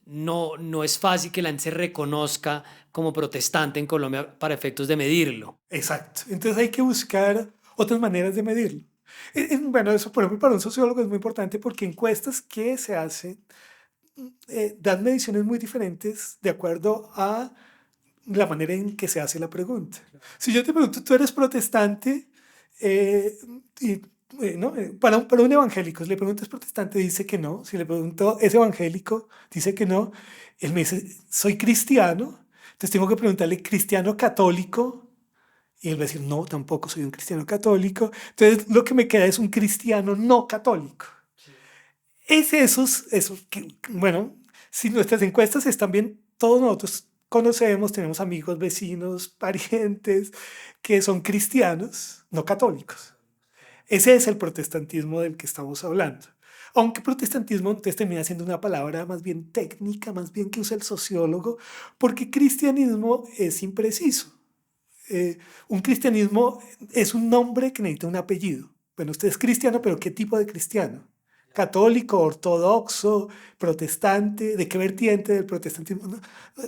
no es fácil que la gente se reconozca como protestante en Colombia para efectos de medirlo. Exacto. Entonces hay que buscar otras maneras de medirlo. Bueno, eso por ejemplo para un sociólogo es muy importante porque encuestas que se hacen dan mediciones muy diferentes de acuerdo a la manera en que se hace la pregunta. Si yo te pregunto, ¿tú eres protestante? Y, ¿no? Para un evangélico, si le pregunto, ¿es protestante? Dice que no. Si le pregunto, ¿es evangélico? Dice que no. Él me dice, soy cristiano. Entonces tengo que preguntarle, ¿cristiano católico? Y él va a decir, no, tampoco soy un cristiano católico. Entonces, lo que me queda es un cristiano no católico. Es esos que, bueno, si nuestras encuestas están bien, todos nosotros conocemos, tenemos amigos, vecinos, parientes que son cristianos no católicos. Ese es el protestantismo del que estamos hablando. Aunque protestantismo entonces termina siendo una palabra más bien técnica, más bien que usa el sociólogo, porque cristianismo es impreciso. Un cristianismo es un nombre que necesita un apellido. Bueno, usted es cristiano, pero ¿qué tipo de cristiano? Católico, ortodoxo, protestante, ¿de qué vertiente del protestantismo? No,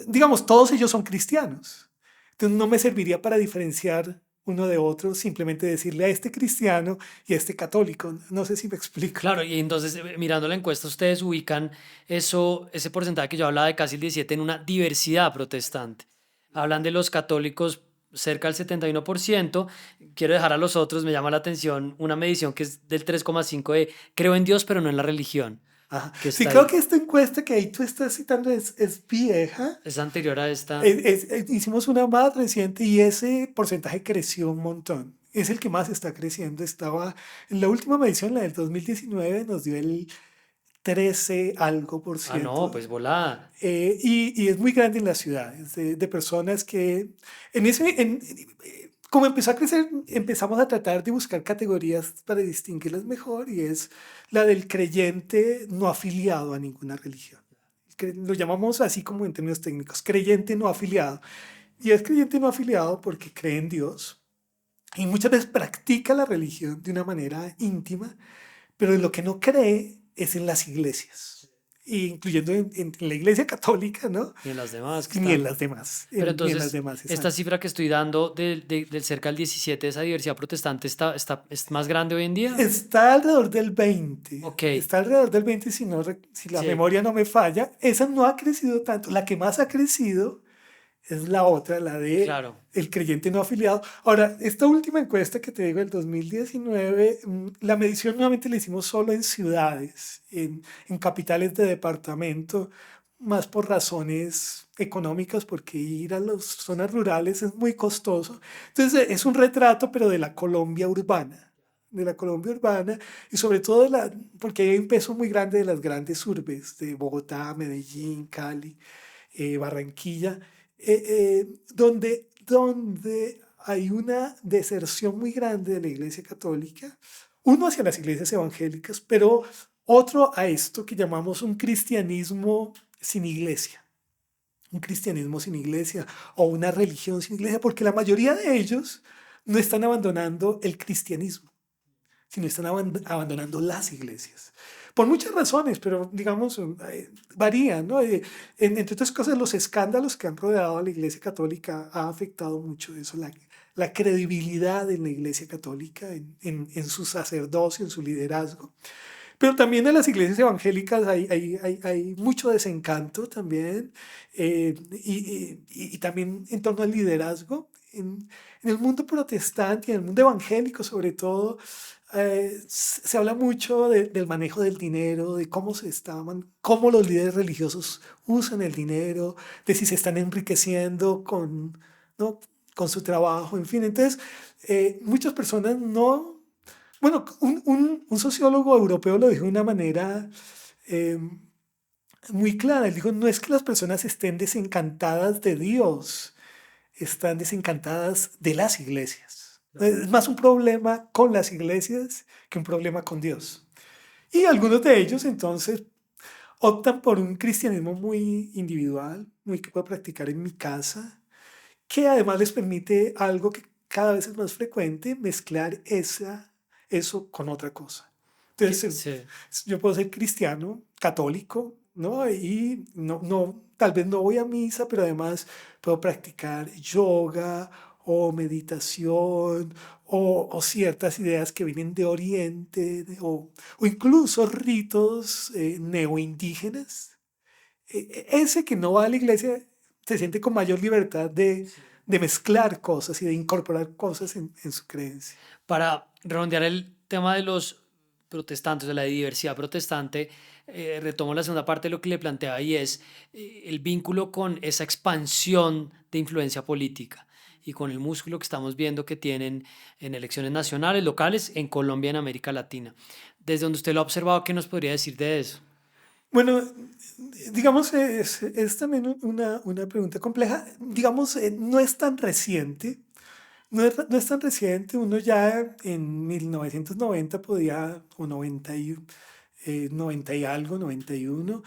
digamos, todos ellos son cristianos. Entonces no me serviría para diferenciar uno de otro, simplemente decirle a este cristiano y a este católico. No sé si me explico. Claro, y entonces mirando la encuesta, ustedes ubican eso, ese porcentaje que yo hablaba de casi el 17 en una diversidad protestante. Hablan de los católicos cerca del 71%. Quiero dejar a los otros, me llama la atención una medición que es del 3,5 de creo en Dios, pero no en la religión, Ajá. que Sí, está creo ahí. que esta encuesta que ahí tú estás citando es vieja. Es anterior a esta. Hicimos una más reciente y ese porcentaje creció un montón. Es el que más está creciendo. Estaba en la última medición, la del 2019, nos dio el 13 algo por Ah, no, ciento. pues volada. Y es muy grande en las ciudades, de personas que en ese, como empezó a crecer, empezamos a tratar de buscar categorías para distinguirlas mejor y es la del creyente no afiliado a ninguna religión. Lo llamamos así como en términos técnicos, creyente no afiliado. Y es creyente no afiliado porque cree en Dios y muchas veces practica la religión de una manera íntima, pero en lo que no cree es en las iglesias, incluyendo en la iglesia católica, ¿no? Y en las demás que Ni en están. las demás, Pero ni en las entonces, demás, esta exacto. cifra que estoy dando del cerca del 17 de esa diversidad protestante es más grande hoy en día. Está alrededor del 20, Ok, está alrededor del 20 si, no, si la sí, memoria no me falla. Esa no ha crecido tanto. La que más ha crecido es la otra, la de claro. el creyente no afiliado. Ahora, esta última encuesta que te digo, el 2019, la medición nuevamente la hicimos solo en ciudades, en capitales de departamento, más por razones económicas, porque ir a las zonas rurales es muy costoso. Entonces, es un retrato, pero de la Colombia urbana. De la Colombia urbana y sobre todo porque hay un peso muy grande de las grandes urbes, de Bogotá, Medellín, Cali, Barranquilla, donde hay una deserción muy grande de la Iglesia Católica, uno hacia las iglesias evangélicas, pero otro a esto que llamamos un cristianismo sin iglesia, un cristianismo sin iglesia o una religión sin iglesia, porque la mayoría de ellos no están abandonando el cristianismo, sino están abandonando las iglesias. Por muchas razones, pero digamos, varían, ¿no? Entre otras cosas, los escándalos que han rodeado a la Iglesia Católica ha afectado mucho eso, la credibilidad en la Iglesia Católica, en su sacerdocio, en su liderazgo. Pero también en las iglesias evangélicas hay mucho desencanto también, y también en torno al liderazgo. En el mundo protestante y en el mundo evangélico sobre todo, se habla mucho del manejo del dinero, de cómo cómo los líderes religiosos usan el dinero, de si se están enriqueciendo ¿no? con su trabajo, en fin. Entonces, muchas personas no... Bueno, un sociólogo europeo lo dijo de una manera eh, muy clara. Él dijo, no es que las personas estén desencantadas de Dios, están desencantadas de las iglesias. Es más un problema con las iglesias que un problema con Dios. Y algunos de ellos entonces optan por un cristianismo muy individual, muy que puedo practicar en mi casa, que además les permite algo que cada vez es más frecuente, mezclar eso con otra cosa. Entonces, Sí. yo puedo ser cristiano, católico, ¿no? Y tal vez no voy a misa, pero además puedo practicar yoga o meditación o ciertas ideas que vienen de Oriente o incluso ritos neoindígenas. Ese que no va a la iglesia se siente con mayor libertad de mezclar cosas y de incorporar cosas en su creencia. Para redondear el tema de los protestantes, de la diversidad protestante, retomo la segunda parte de lo que le planteaba y es el vínculo con esa expansión de influencia política. y con el músculo que estamos viendo que tienen en elecciones nacionales, locales, en Colombia, en América Latina. Desde donde usted lo ha observado, ¿qué nos podría decir de eso? Bueno, digamos, es también una pregunta compleja. Digamos, no es tan reciente. No es tan reciente. Uno ya en 1990 podía, o 90 y algo, 91,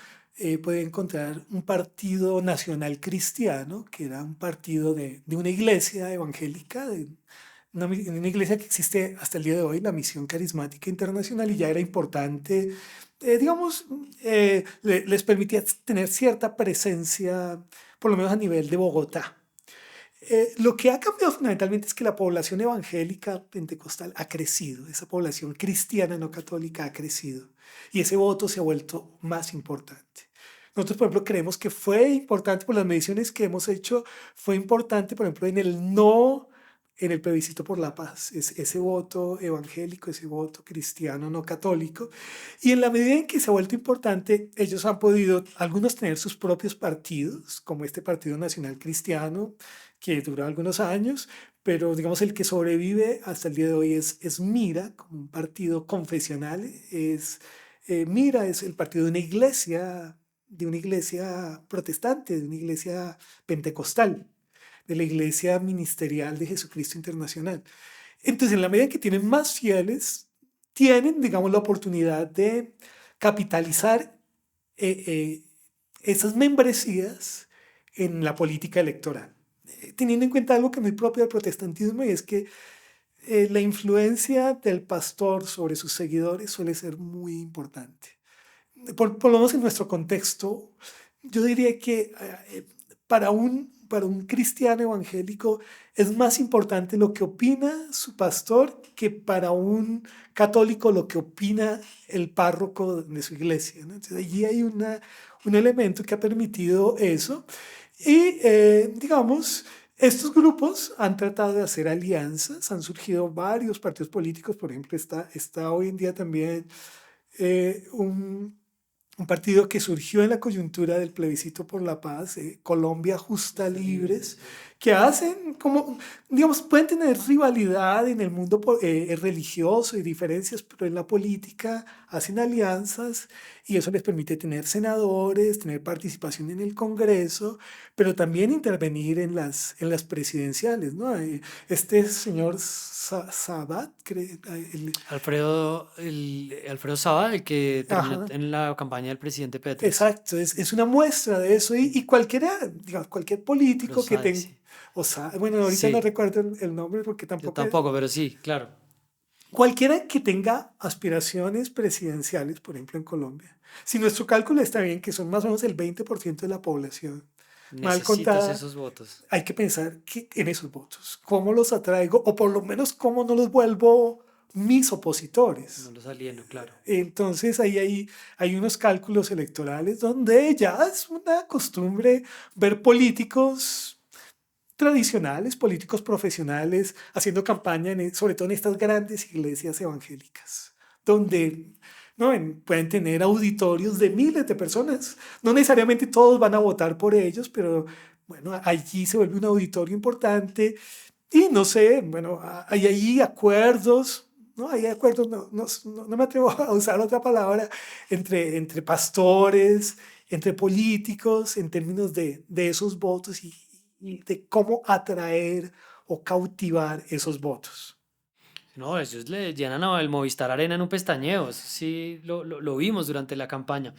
podía encontrar un partido nacional cristiano, que era un partido de una iglesia evangélica, de una iglesia que existe hasta el día de hoy, la Misión Carismática Internacional, y ya era importante, digamos, les permitía tener cierta presencia, por lo menos a nivel de Bogotá. Lo que ha cambiado fundamentalmente es que la población evangélica pentecostal ha crecido, esa población cristiana no católica ha crecido y ese voto se ha vuelto más importante. Nosotros, por ejemplo, creemos que fue importante por las mediciones que hemos hecho, fue importante, por ejemplo, en el no, en el plebiscito por la paz, ese voto evangélico, ese voto cristiano no católico. Y en la medida en que se ha vuelto importante, ellos han podido, algunos tener sus propios partidos, como este Partido Nacional Cristiano, que duró algunos años, pero digamos el que sobrevive hasta el día de hoy es Mira, como un partido confesional. Mira es el partido de una iglesia protestante, de una iglesia pentecostal, de la iglesia ministerial de Jesucristo Internacional. Entonces, en la medida en que tienen más fieles, tienen, digamos, la oportunidad de capitalizar esas membresías en la política electoral. Teniendo en cuenta algo que es muy propio del protestantismo, y es que la influencia del pastor sobre sus seguidores suele ser muy importante. Por lo menos en nuestro contexto, yo diría que para un cristiano evangélico es más importante lo que opina su pastor que para un católico lo que opina el párroco de su iglesia, ¿no? Entonces allí hay un elemento que ha permitido eso. Y digamos, estos grupos han tratado de hacer alianzas, han surgido varios partidos políticos, por ejemplo, está hoy en día también un partido que surgió en la coyuntura del plebiscito por la paz, Colombia Justa Libres, que hacen como, digamos, pueden tener rivalidad en el mundo religioso y diferencias, pero en la política hacen alianzas y eso les permite tener senadores, tener participación en el Congreso, pero también intervenir en las presidenciales, ¿no? Este señor Sabat, Alfredo Saba, el que terminó ajá, en la campaña del presidente Petro, sí. exacto, es una muestra de eso y cualquiera, digamos, cualquier político que Rosales, tenga, sí. o sea, bueno, ahorita no Sí, recuerdo el nombre porque yo tampoco es, tampoco, pero sí, claro. cualquiera que tenga aspiraciones presidenciales, por ejemplo, en Colombia, si nuestro cálculo está bien, que son más o menos el 20% de la población, mal Necesitas contada, esos votos. hay que pensar en esos votos, cómo los atraigo o por lo menos cómo no los vuelvo mis No opositores. los alieno, claro. Entonces ahí hay unos cálculos electorales donde ya es una costumbre ver políticos tradicionales, políticos profesionales, haciendo campaña, sobre todo en estas grandes iglesias evangélicas, donde ¿no? Pueden tener auditorios de miles de personas. No necesariamente todos van a votar por ellos, pero bueno, allí se vuelve un auditorio importante y no sé, bueno, hay ahí acuerdos, ¿no? Hay acuerdos, no me atrevo a usar otra palabra, entre pastores, entre políticos, en términos de esos votos y de cómo atraer o cautivar esos votos. No, ellos le llenan al Movistar Arena en un pestañeo. Eso sí, lo vimos durante la campaña.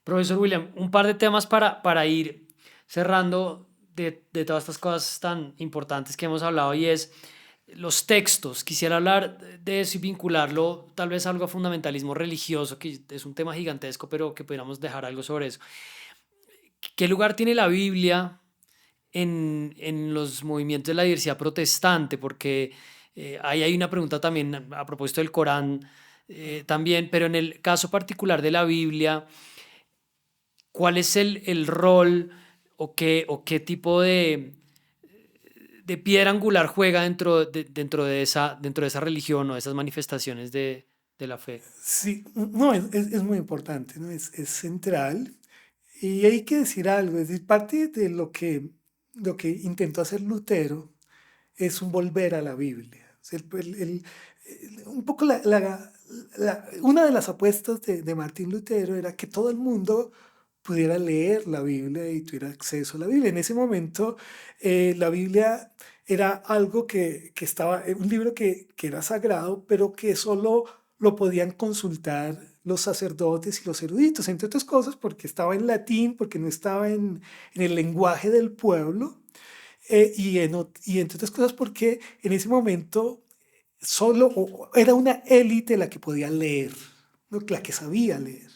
Profesor William, un par de temas para ir cerrando de todas estas cosas tan importantes que hemos hablado y es los textos. Quisiera hablar de eso y vincularlo tal vez a algo a fundamentalismo religioso, que es un tema gigantesco, pero que pudiéramos dejar algo sobre eso. ¿Qué lugar tiene la Biblia en los movimientos de la diversidad protestante? Porque ahí hay una pregunta también a propósito del Corán también, pero en el caso particular de la Biblia, ¿cuál es el rol o qué tipo de piedra angular juega dentro de esa religión o de esas manifestaciones de la fe? Sí, no, es muy importante, ¿no? Es central. Y hay que decir algo, es decir, parte de lo que intentó hacer Lutero es un volver a la Biblia. O sea, un poco una de las apuestas de Martín Lutero era que todo el mundo pudiera leer la Biblia y tuviera acceso a la Biblia. En ese momento, la Biblia era algo que estaba, un libro que era sagrado, pero que solo lo podían consultar los sacerdotes y los eruditos, entre otras cosas, porque estaba en latín, porque no estaba en el lenguaje del pueblo, y entre otras cosas porque en ese momento era una élite la que podía leer, ¿no? La que sabía leer.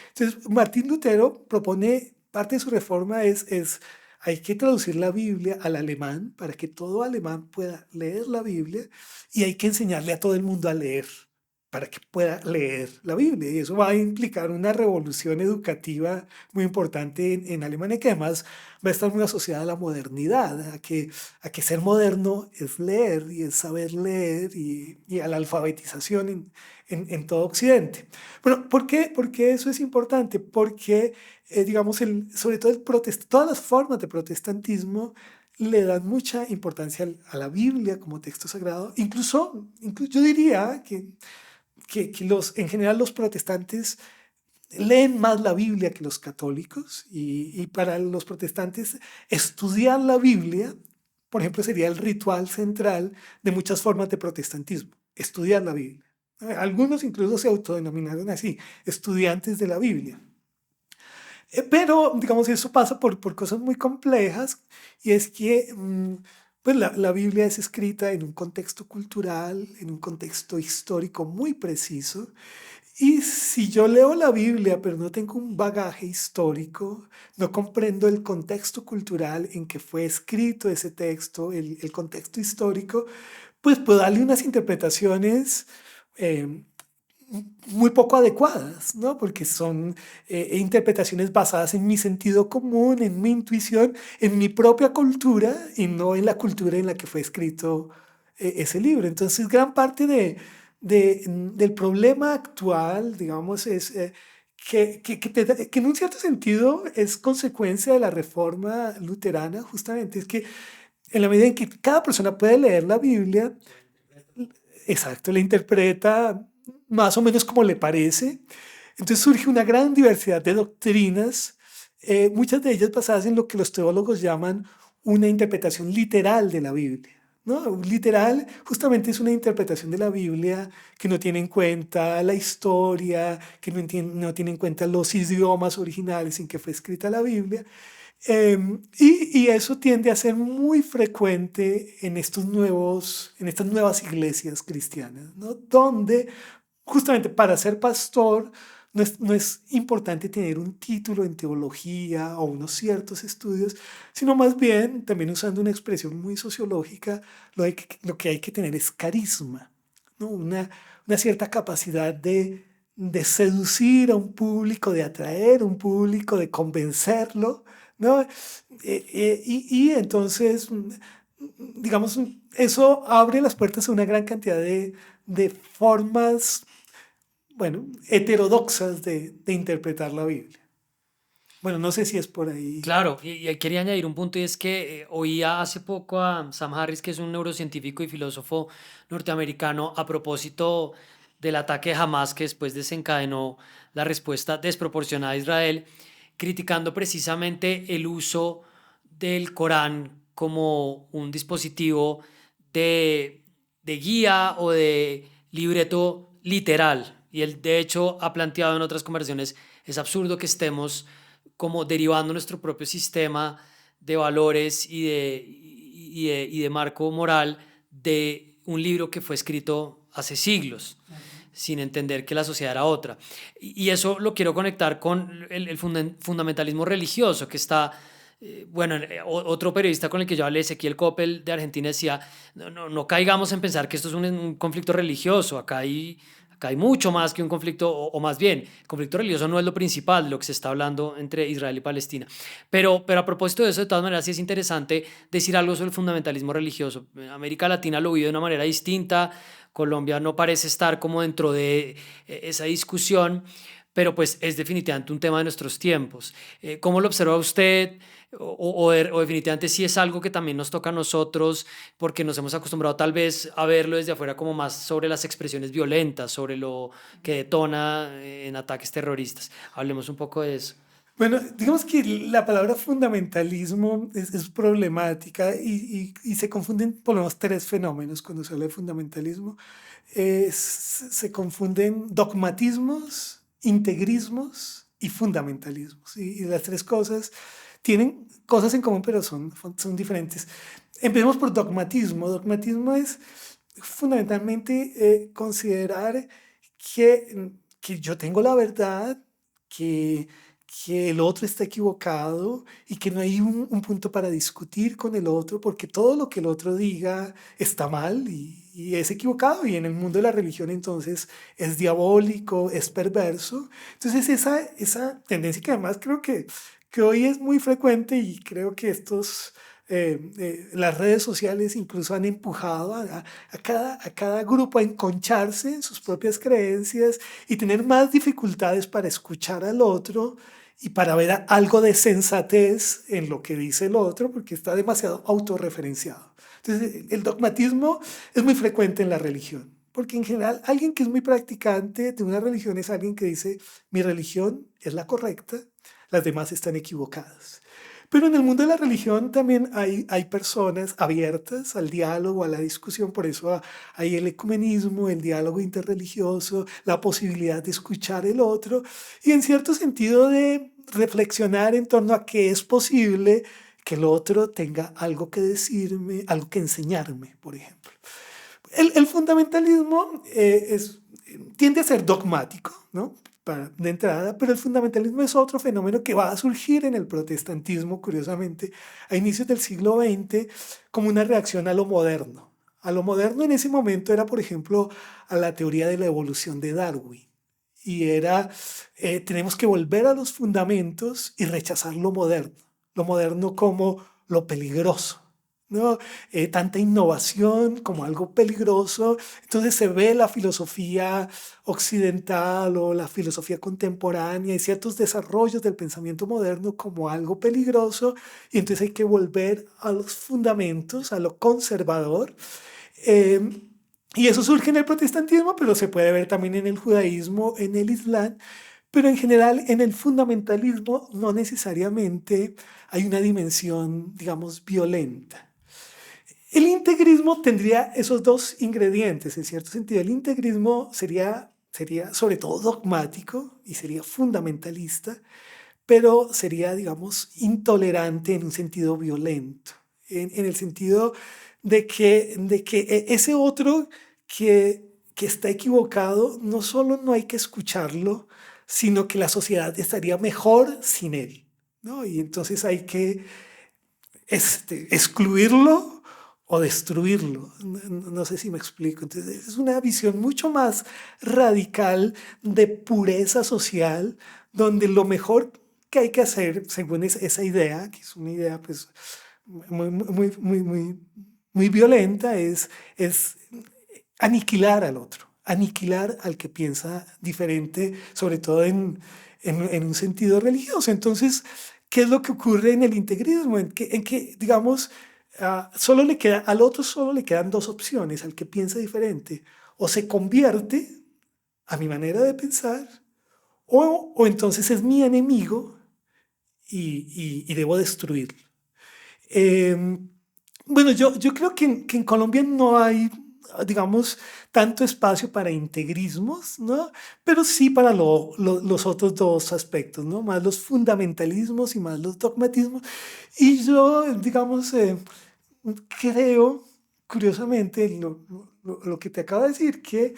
Entonces, Martín Lutero propone, parte de su reforma hay que traducir la Biblia al alemán para que todo alemán pueda leer la Biblia, y hay que enseñarle a todo el mundo a leer para que pueda leer la Biblia. Y eso va a implicar una revolución educativa muy importante en Alemania, que además va a estar muy asociada a la modernidad, a que ser moderno es leer y es saber leer, y a la alfabetización en todo Occidente. Bueno, ¿por qué eso es importante? Porque, digamos, sobre todo todas las formas de protestantismo le dan mucha importancia a la Biblia como texto sagrado. Incluso yo diría que en general los protestantes leen más la Biblia que los católicos, y para los protestantes estudiar la Biblia, por ejemplo, sería el ritual central de muchas formas de protestantismo, estudiar la Biblia. Algunos incluso se autodenominaron así, estudiantes de la Biblia. Pero, digamos, eso pasa por cosas muy complejas, y es que pues la Biblia es escrita en un contexto cultural, en un contexto histórico muy preciso, y si yo leo la Biblia pero no tengo un bagaje histórico, no comprendo el contexto cultural en que fue escrito ese texto, el contexto histórico, pues puedo darle unas interpretaciones eh, muy poco adecuadas, ¿no? Porque son interpretaciones basadas en mi sentido común, en mi intuición, en mi propia cultura, y no en la cultura en la que fue escrito ese libro. Entonces, gran parte del problema actual, digamos, es que en un cierto sentido es consecuencia de la reforma luterana, justamente. Es que en la medida en que cada persona puede leer la Biblia, exacto, la interpreta más o menos como le parece. Entonces surge una gran diversidad de doctrinas, muchas de ellas basadas en lo que los teólogos llaman una interpretación literal de la Biblia, ¿no? Literal justamente es una interpretación de la Biblia que no tiene en cuenta la historia, que no tiene en cuenta los idiomas originales en que fue escrita la Biblia. Y eso tiende a ser muy frecuente en en estas nuevas iglesias cristianas, ¿no? Donde justamente para ser pastor no es importante tener un título en teología o unos ciertos estudios, sino más bien, también usando una expresión muy sociológica, lo que hay que tener es carisma, ¿no? Una cierta capacidad de seducir a un público, de atraer a un público, de convencerlo, ¿no? Y entonces, digamos, eso abre las puertas a una gran cantidad de formas, bueno, heterodoxas de interpretar la Biblia. Bueno, no sé si es por ahí. Claro, y quería añadir un punto, y es que oía hace poco a Sam Harris, que es un neurocientífico y filósofo norteamericano, a propósito del ataque de Hamas que después desencadenó la respuesta desproporcionada a Israel, criticando precisamente el uso del Corán como un dispositivo de guía o de libreto literal. Y él, de hecho, ha planteado en otras conversaciones, es absurdo que estemos como derivando nuestro propio sistema de valores y de marco moral de un libro que fue escrito hace siglos, sin entender que la sociedad era otra. Y eso lo quiero conectar con el fundamentalismo religioso que está... Bueno, otro periodista con el que yo hablé, Ezequiel Coppel de Argentina, decía, no caigamos en pensar que esto es un conflicto religioso, acá hay mucho más que un conflicto, o más bien, el conflicto religioso no es lo principal de lo que se está hablando entre Israel y Palestina. Pero a propósito de eso, de todas maneras, sí es interesante decir algo sobre el fundamentalismo religioso. América Latina lo vive de una manera distinta, Colombia no parece estar como dentro de esa discusión, pero pues es definitivamente un tema de nuestros tiempos. ¿Cómo lo observa usted? O definitivamente sí es algo que también nos toca a nosotros porque nos hemos acostumbrado tal vez a verlo desde afuera como más sobre las expresiones violentas, sobre lo que detona en ataques terroristas. Hablemos un poco de eso. Bueno, digamos que la palabra fundamentalismo es problemática y se confunden por lo menos tres fenómenos cuando se habla de fundamentalismo. Se confunden dogmatismos, integrismos y fundamentalismos. Y las tres cosas tienen cosas en común, pero son diferentes. Empecemos por dogmatismo. Dogmatismo es fundamentalmente considerar que yo tengo la verdad, que, que el otro está equivocado y que no hay un punto para discutir con el otro porque todo lo que el otro diga está mal y es equivocado y en el mundo de la religión entonces es diabólico, es perverso. Entonces esa tendencia que además creo que hoy es muy frecuente y creo que las redes sociales incluso han empujado a cada grupo a enconcharse en sus propias creencias y tener más dificultades para escuchar al otro y para ver algo de sensatez en lo que dice el otro, porque está demasiado autorreferenciado. Entonces, el dogmatismo es muy frecuente en la religión, porque en general alguien que es muy practicante de una religión es alguien que dice, mi religión es la correcta, las demás están equivocadas. Pero en el mundo de la religión también hay personas abiertas al diálogo, a la discusión, por eso hay el ecumenismo, el diálogo interreligioso, la posibilidad de escuchar el otro y en cierto sentido de reflexionar en torno a que es posible que el otro tenga algo que decirme, algo que enseñarme, por ejemplo. El fundamentalismo tiende a ser dogmático, ¿no? De entrada, pero el fundamentalismo es otro fenómeno que va a surgir en el protestantismo, curiosamente, a inicios del siglo XX, como una reacción a lo moderno. A lo moderno en ese momento era, por ejemplo, a la teoría de la evolución de Darwin. Y tenemos que volver a los fundamentos y rechazar lo moderno como lo peligroso, ¿no? Tanta innovación como algo peligroso. Entonces se ve la filosofía occidental o la filosofía contemporánea y ciertos desarrollos del pensamiento moderno como algo peligroso y entonces hay que volver a los fundamentos, a lo conservador. Eh, y eso surge en el protestantismo, pero se puede ver también en el judaísmo, en el islam, pero en general en el fundamentalismo no necesariamente hay una dimensión, digamos, violenta. El integrismo tendría esos dos ingredientes, en cierto sentido. El integrismo sería sobre todo dogmático y sería fundamentalista, pero sería, digamos, intolerante en un sentido violento, en el sentido de que ese otro que está equivocado, no solo no hay que escucharlo, sino que la sociedad estaría mejor sin él, ¿no? Y entonces hay que excluirlo o destruirlo. No sé si me explico. Entonces, es una visión mucho más radical de pureza social, donde lo mejor que hay que hacer, según esa idea, que es una idea pues, muy violenta, es aniquilar al otro, aniquilar al que piensa diferente, sobre todo en un sentido religioso. Entonces, ¿qué es lo que ocurre en el integrismo? En que digamos, al otro solo le quedan dos opciones, al que piensa diferente. O se convierte a mi manera de pensar, o entonces es mi enemigo y debo destruirlo. Eh, bueno, yo creo que en Colombia no hay, digamos, tanto espacio para integrismos, ¿no? Pero sí para los otros dos aspectos, ¿no? Más los fundamentalismos y más los dogmatismos. Y yo, digamos, creo, curiosamente, lo que te acabo de decir, que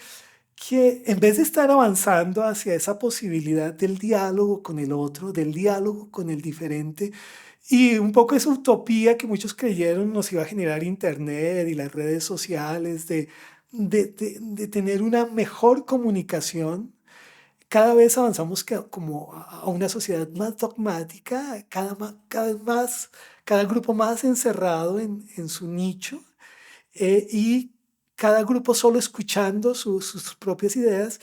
en vez de estar avanzando hacia esa posibilidad del diálogo con el otro, del diálogo con el diferente, y un poco esa utopía que muchos creyeron nos iba a generar Internet y las redes sociales, de tener una mejor comunicación, cada vez avanzamos como a una sociedad más dogmática, cada vez más, cada grupo más encerrado en su nicho y cada grupo solo escuchando sus propias ideas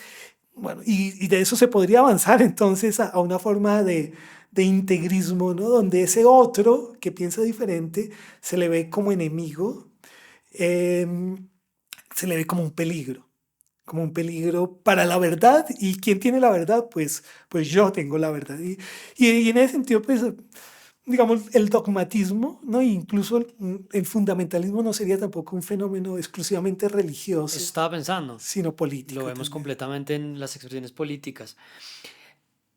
bueno, y de eso se podría avanzar entonces a una forma de integrismo, ¿no? Donde ese otro que piensa diferente se le ve como enemigo, em, se le ve como un peligro para la verdad. ¿Y quién tiene la verdad? Pues yo tengo la verdad. Y en ese sentido, pues, digamos, el dogmatismo, ¿no? E incluso el fundamentalismo no sería tampoco un fenómeno exclusivamente Eso religioso, estaba pensando. sino Lo político vemos también. completamente en las expresiones políticas.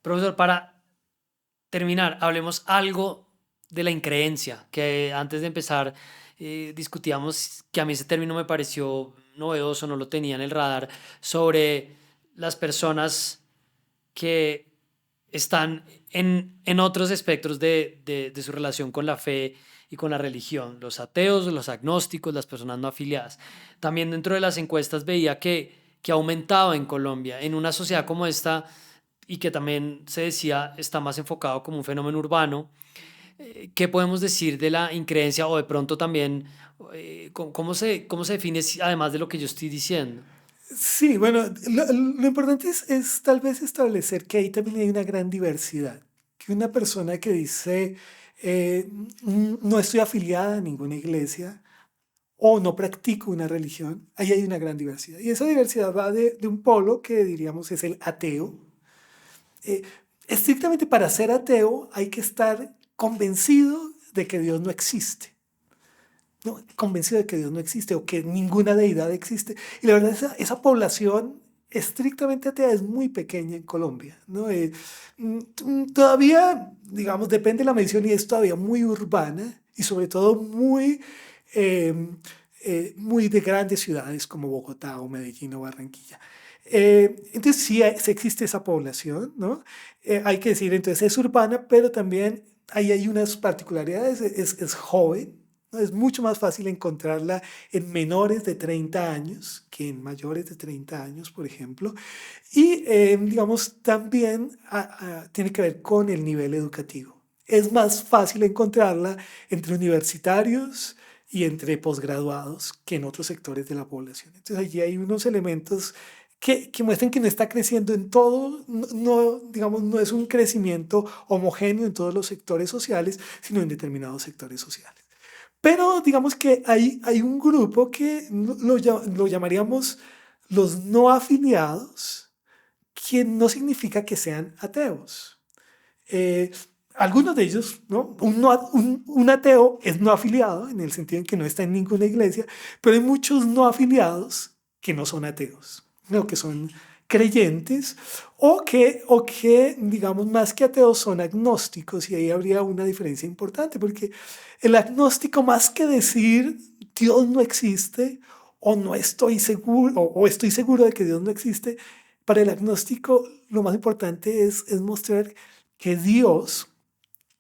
Profesor, para terminar, hablemos algo de la increencia, que antes de empezar discutíamos que a mí ese término me pareció novedoso, no lo tenía en el radar, sobre las personas que están en otros espectros de su relación con la fe y con la religión, los ateos, los agnósticos, las personas no afiliadas. También dentro de las encuestas veía que aumentaba en Colombia, en una sociedad como esta, y que también se decía está más enfocado como un fenómeno urbano. ¿Qué podemos decir de la increencia o de pronto también cómo se define además de lo que yo estoy diciendo? Sí, bueno, lo importante es tal vez establecer que ahí también hay una gran diversidad. Que una persona que dice, no estoy afiliada a ninguna iglesia o no practico una religión, ahí hay una gran diversidad. Y esa diversidad va de un polo que diríamos es el ateo. Eh, Estrictamente para ser ateo hay que estar convencido de que Dios no existe. ¿No? Convencido de que Dios no existe o que ninguna deidad existe. Y la verdad, esa población estrictamente atea es muy pequeña en Colombia, ¿no? Todavía, digamos, depende de la medición y es todavía muy urbana y sobre todo eh, muy de grandes ciudades como Bogotá o Medellín o Barranquilla. Entonces sí, sí existe esa población, ¿no? Hay que decir, entonces es urbana, pero también ahí hay unas particularidades, es joven, ¿no? Es mucho más fácil encontrarla en menores de 30 años que en mayores de 30 años, por ejemplo. Y, digamos, también tiene que ver con el nivel educativo. Es más fácil encontrarla entre universitarios y entre posgraduados que en otros sectores de la población. Entonces allí hay unos elementos que muestran que no está creciendo en todo, no, digamos, no es un crecimiento homogéneo en todos los sectores sociales, sino en determinados sectores sociales. Pero digamos que hay un grupo que lo llamaríamos los no afiliados, que no significa que sean ateos. Eh, Algunos de ellos, ¿no? Un ateo es no afiliado en el sentido en que no está en ninguna iglesia, pero hay muchos no afiliados que no son ateos, ¿no? Que son creyentes o que, digamos, más que ateos son agnósticos y ahí habría una diferencia importante porque el agnóstico más que decir Dios no existe o no estoy seguro o estoy seguro de que Dios no existe, para el agnóstico lo más importante es mostrar que Dios,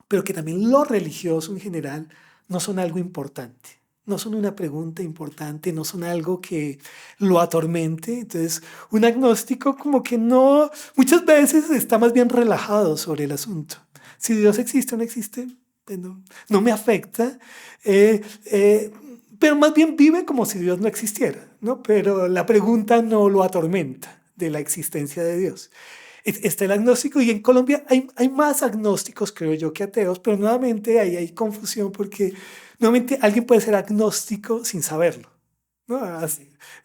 pero que también lo religioso en general, no son algo importante, no son una pregunta importante, no son algo que lo atormente. Entonces, un agnóstico como que no, muchas veces está más bien relajado sobre el asunto. Si Dios existe o no existe, pues no me afecta, eh, eh, pero más bien vive como si Dios no existiera, ¿no? Pero la pregunta no lo atormenta de la existencia de Dios. Está el agnóstico y en Colombia hay más agnósticos, creo yo, que ateos, pero nuevamente ahí hay confusión porque nuevamente alguien puede ser agnóstico sin saberlo, ¿no?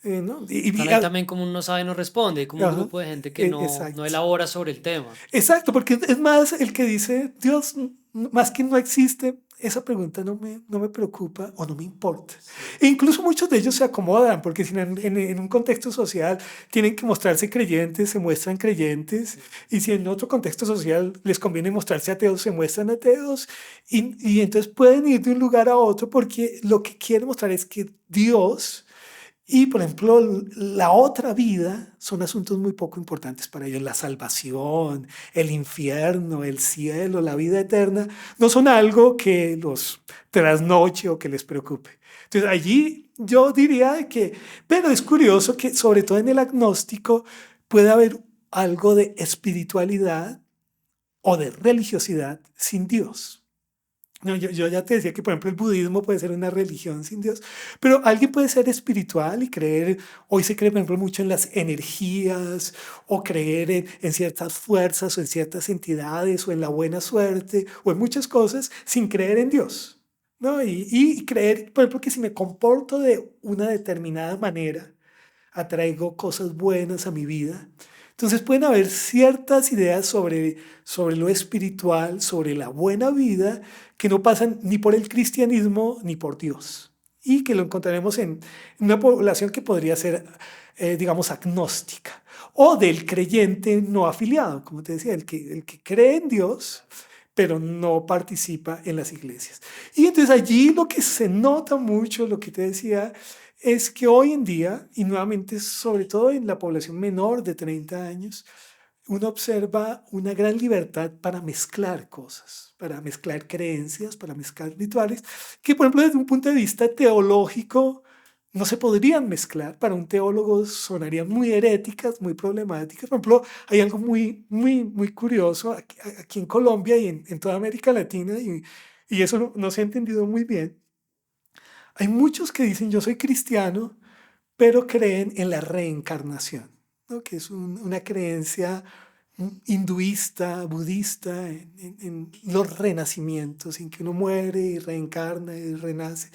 ¿No? Están ahí también como un no sabe, no responde, hay como un Ajá, grupo de gente que no exacto. elabora sobre el tema. Exacto, porque es más el que dice, Dios, más que no existe, esa pregunta no me preocupa o no me importa. Sí. E incluso muchos de ellos se acomodan, porque si en un contexto social tienen que mostrarse creyentes, se muestran creyentes, y si en otro contexto social les conviene mostrarse ateos, se muestran ateos, y entonces pueden ir de un lugar a otro porque lo que quieren mostrar es que Dios y, por ejemplo, la otra vida son asuntos muy poco importantes para ellos. La salvación, el infierno, el cielo, la vida eterna, no son algo que los trasnoche o que les preocupe. Entonces, allí yo diría que, pero es curioso que sobre todo en el agnóstico puede haber algo de espiritualidad o de religiosidad sin Dios. No, yo ya te decía que, por ejemplo, el budismo puede ser una religión sin Dios, pero alguien puede ser espiritual y creer, hoy se cree, por ejemplo, mucho en las energías o creer en ciertas fuerzas o en ciertas entidades o en la buena suerte o en muchas cosas sin creer en Dios, ¿no? Y creer, por ejemplo, que si me comporto de una determinada manera, atraigo cosas buenas a mi vida. Entonces pueden haber ciertas ideas sobre lo espiritual, sobre la buena vida, que no pasan ni por el cristianismo ni por Dios. Y que lo encontraremos en una población que podría ser, digamos, agnóstica. O del creyente no afiliado, como te decía, el que cree en Dios, pero no participa en las iglesias. Y entonces allí lo que se nota mucho, lo que te decía, es que hoy en día, y nuevamente sobre todo en la población menor de 30 años, uno observa una gran libertad para mezclar cosas, para mezclar creencias, para mezclar rituales, que por ejemplo desde un punto de vista teológico no se podrían mezclar. Para un teólogo sonarían muy heréticas, muy problemáticas. Por ejemplo, hay algo muy curioso aquí en Colombia y en toda América Latina, y eso no se ha entendido muy bien. Hay muchos que dicen yo soy cristiano, pero creen en la reencarnación, ¿no? Que es una creencia hinduista, budista, en los renacimientos, en que uno muere y reencarna y renace.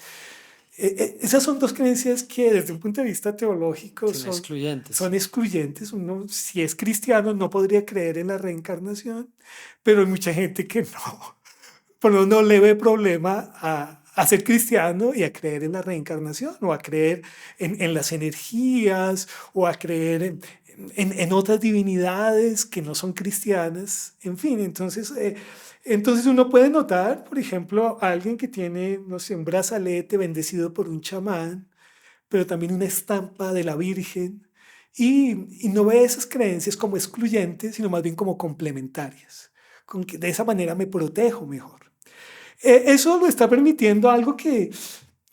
Esas son dos creencias que desde un punto de vista teológico Son son excluyentes. excluyentes. Uno, si es cristiano, no podría creer en la reencarnación, pero hay mucha gente que no, pero no le ve problema a ser cristiano y a creer en la reencarnación o a creer en las energías o a creer en otras divinidades que no son cristianas. En fin, entonces uno puede notar, por ejemplo, a alguien que tiene, no sé, un brazalete bendecido por un chamán, pero también una estampa de la Virgen. Y no ve esas creencias como excluyentes, sino más bien como complementarias. Con que de esa manera me protejo mejor. Eso lo está permitiendo algo que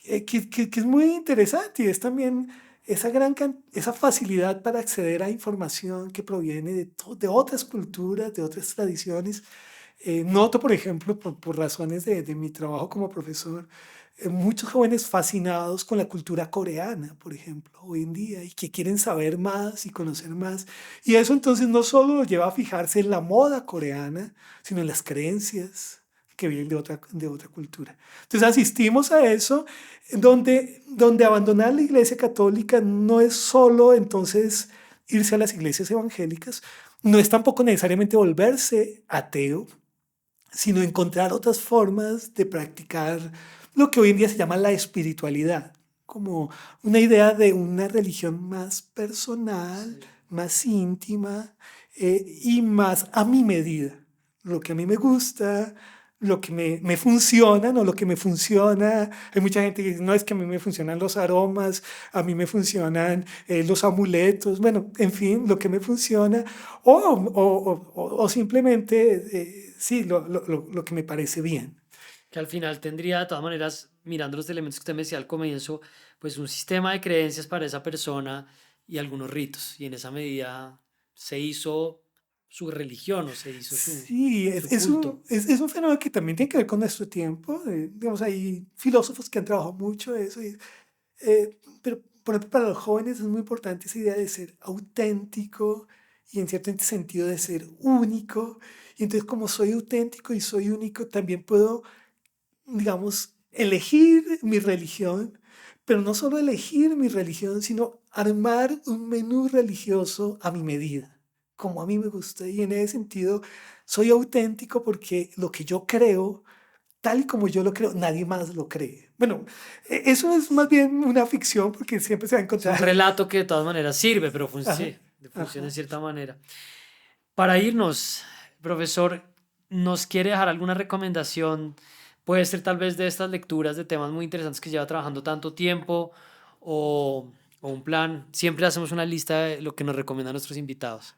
es muy interesante y es también esa facilidad para acceder a información que proviene de otras culturas, de otras tradiciones. Noto, por ejemplo, por razones de mi trabajo como profesor, muchos jóvenes fascinados con la cultura coreana, por ejemplo, hoy en día, y que quieren saber más y conocer más. Y eso entonces no solo lo lleva a fijarse en la moda coreana, sino en las creencias que vienen de otra cultura. Entonces asistimos a eso, donde abandonar la iglesia católica no es solo entonces irse a las iglesias evangélicas, no es tampoco necesariamente volverse ateo, sino encontrar otras formas de practicar lo que hoy en día se llama la espiritualidad, como una idea de una religión más personal, Sí. más íntima y más a mi medida. Lo que a mí me gusta, lo que me funciona, no lo que me funciona. Hay mucha gente que dice, no, es que a mí me funcionan los aromas, a mí me funcionan los amuletos, bueno, en fin, lo que me funciona. O simplemente, sí, lo que me parece bien. Que al final tendría, de todas maneras, mirando los elementos que usted me decía al comienzo, pues un sistema de creencias para esa persona y algunos ritos. Y en esa medida se hizo su religión o se hizo Sí, su culto. es un fenómeno que también tiene que ver con nuestro tiempo. Digamos, hay filósofos que han trabajado mucho eso. Pero por ejemplo, para los jóvenes es muy importante esa idea de ser auténtico y en cierto sentido de ser único. Y entonces como soy auténtico y soy único, también puedo, digamos, elegir mi religión, pero no solo elegir mi religión, sino armar un menú religioso a mi medida, como a mí me gusta. Y en ese sentido, soy auténtico porque lo que yo creo, tal y como yo lo creo, nadie más lo cree. Bueno, eso es más bien una ficción porque siempre se va a Es un encontrar. relato que de todas maneras sirve, pero Ajá, sí, funciona de ajá. cierta manera. Para irnos, profesor, ¿nos quiere dejar alguna recomendación? Puede ser tal vez de estas lecturas de temas muy interesantes que lleva trabajando tanto tiempo o un plan. Siempre hacemos una lista de lo que nos recomiendan nuestros invitados.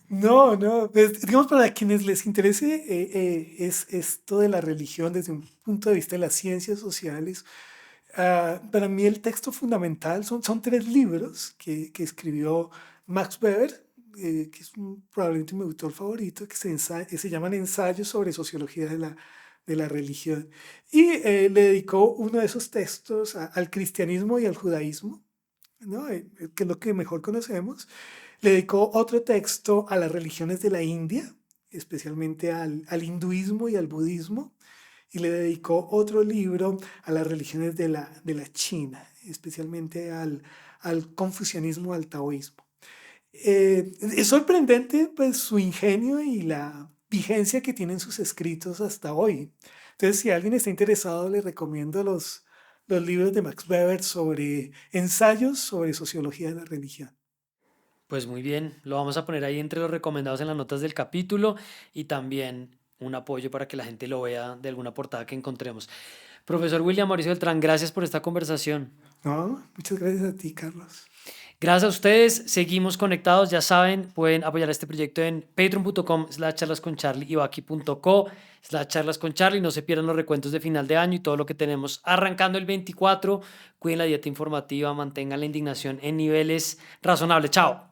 No, no, pues, digamos para quienes les interese es esto de la religión desde un punto de vista de las ciencias sociales. Para mí el texto fundamental son tres libros que escribió Max Weber, que es probablemente mi autor favorito, que se llaman Ensayos sobre Sociología de de la religión. Y le dedicó uno de esos textos al cristianismo y al judaísmo, ¿no? Que es lo que mejor conocemos. Le dedicó otro texto a las religiones de la India, especialmente al hinduismo y al budismo. Y le dedicó otro libro a las religiones de la China, especialmente al confucianismo, al taoísmo. Es sorprendente pues, su ingenio y la vigencia que tienen sus escritos hasta hoy. Entonces, si alguien está interesado, le recomiendo los libros de Max Weber sobre ensayos sobre sociología de la religión. Pues muy bien, lo vamos a poner ahí entre los recomendados en las notas del capítulo y también un apoyo para que la gente lo vea de alguna portada que encontremos. Profesor William Mauricio Beltrán, gracias por esta conversación. ¿No? Muchas gracias a ti, Carlos. Gracias a ustedes, seguimos conectados, ya saben, pueden apoyar este proyecto en patreon.com/charlasconcharlie y baki.co/charlasconcharlie. No se pierdan los recuentos de final de año y todo lo que tenemos arrancando el 24. Cuiden la dieta informativa, mantengan la indignación en niveles razonables. Chao.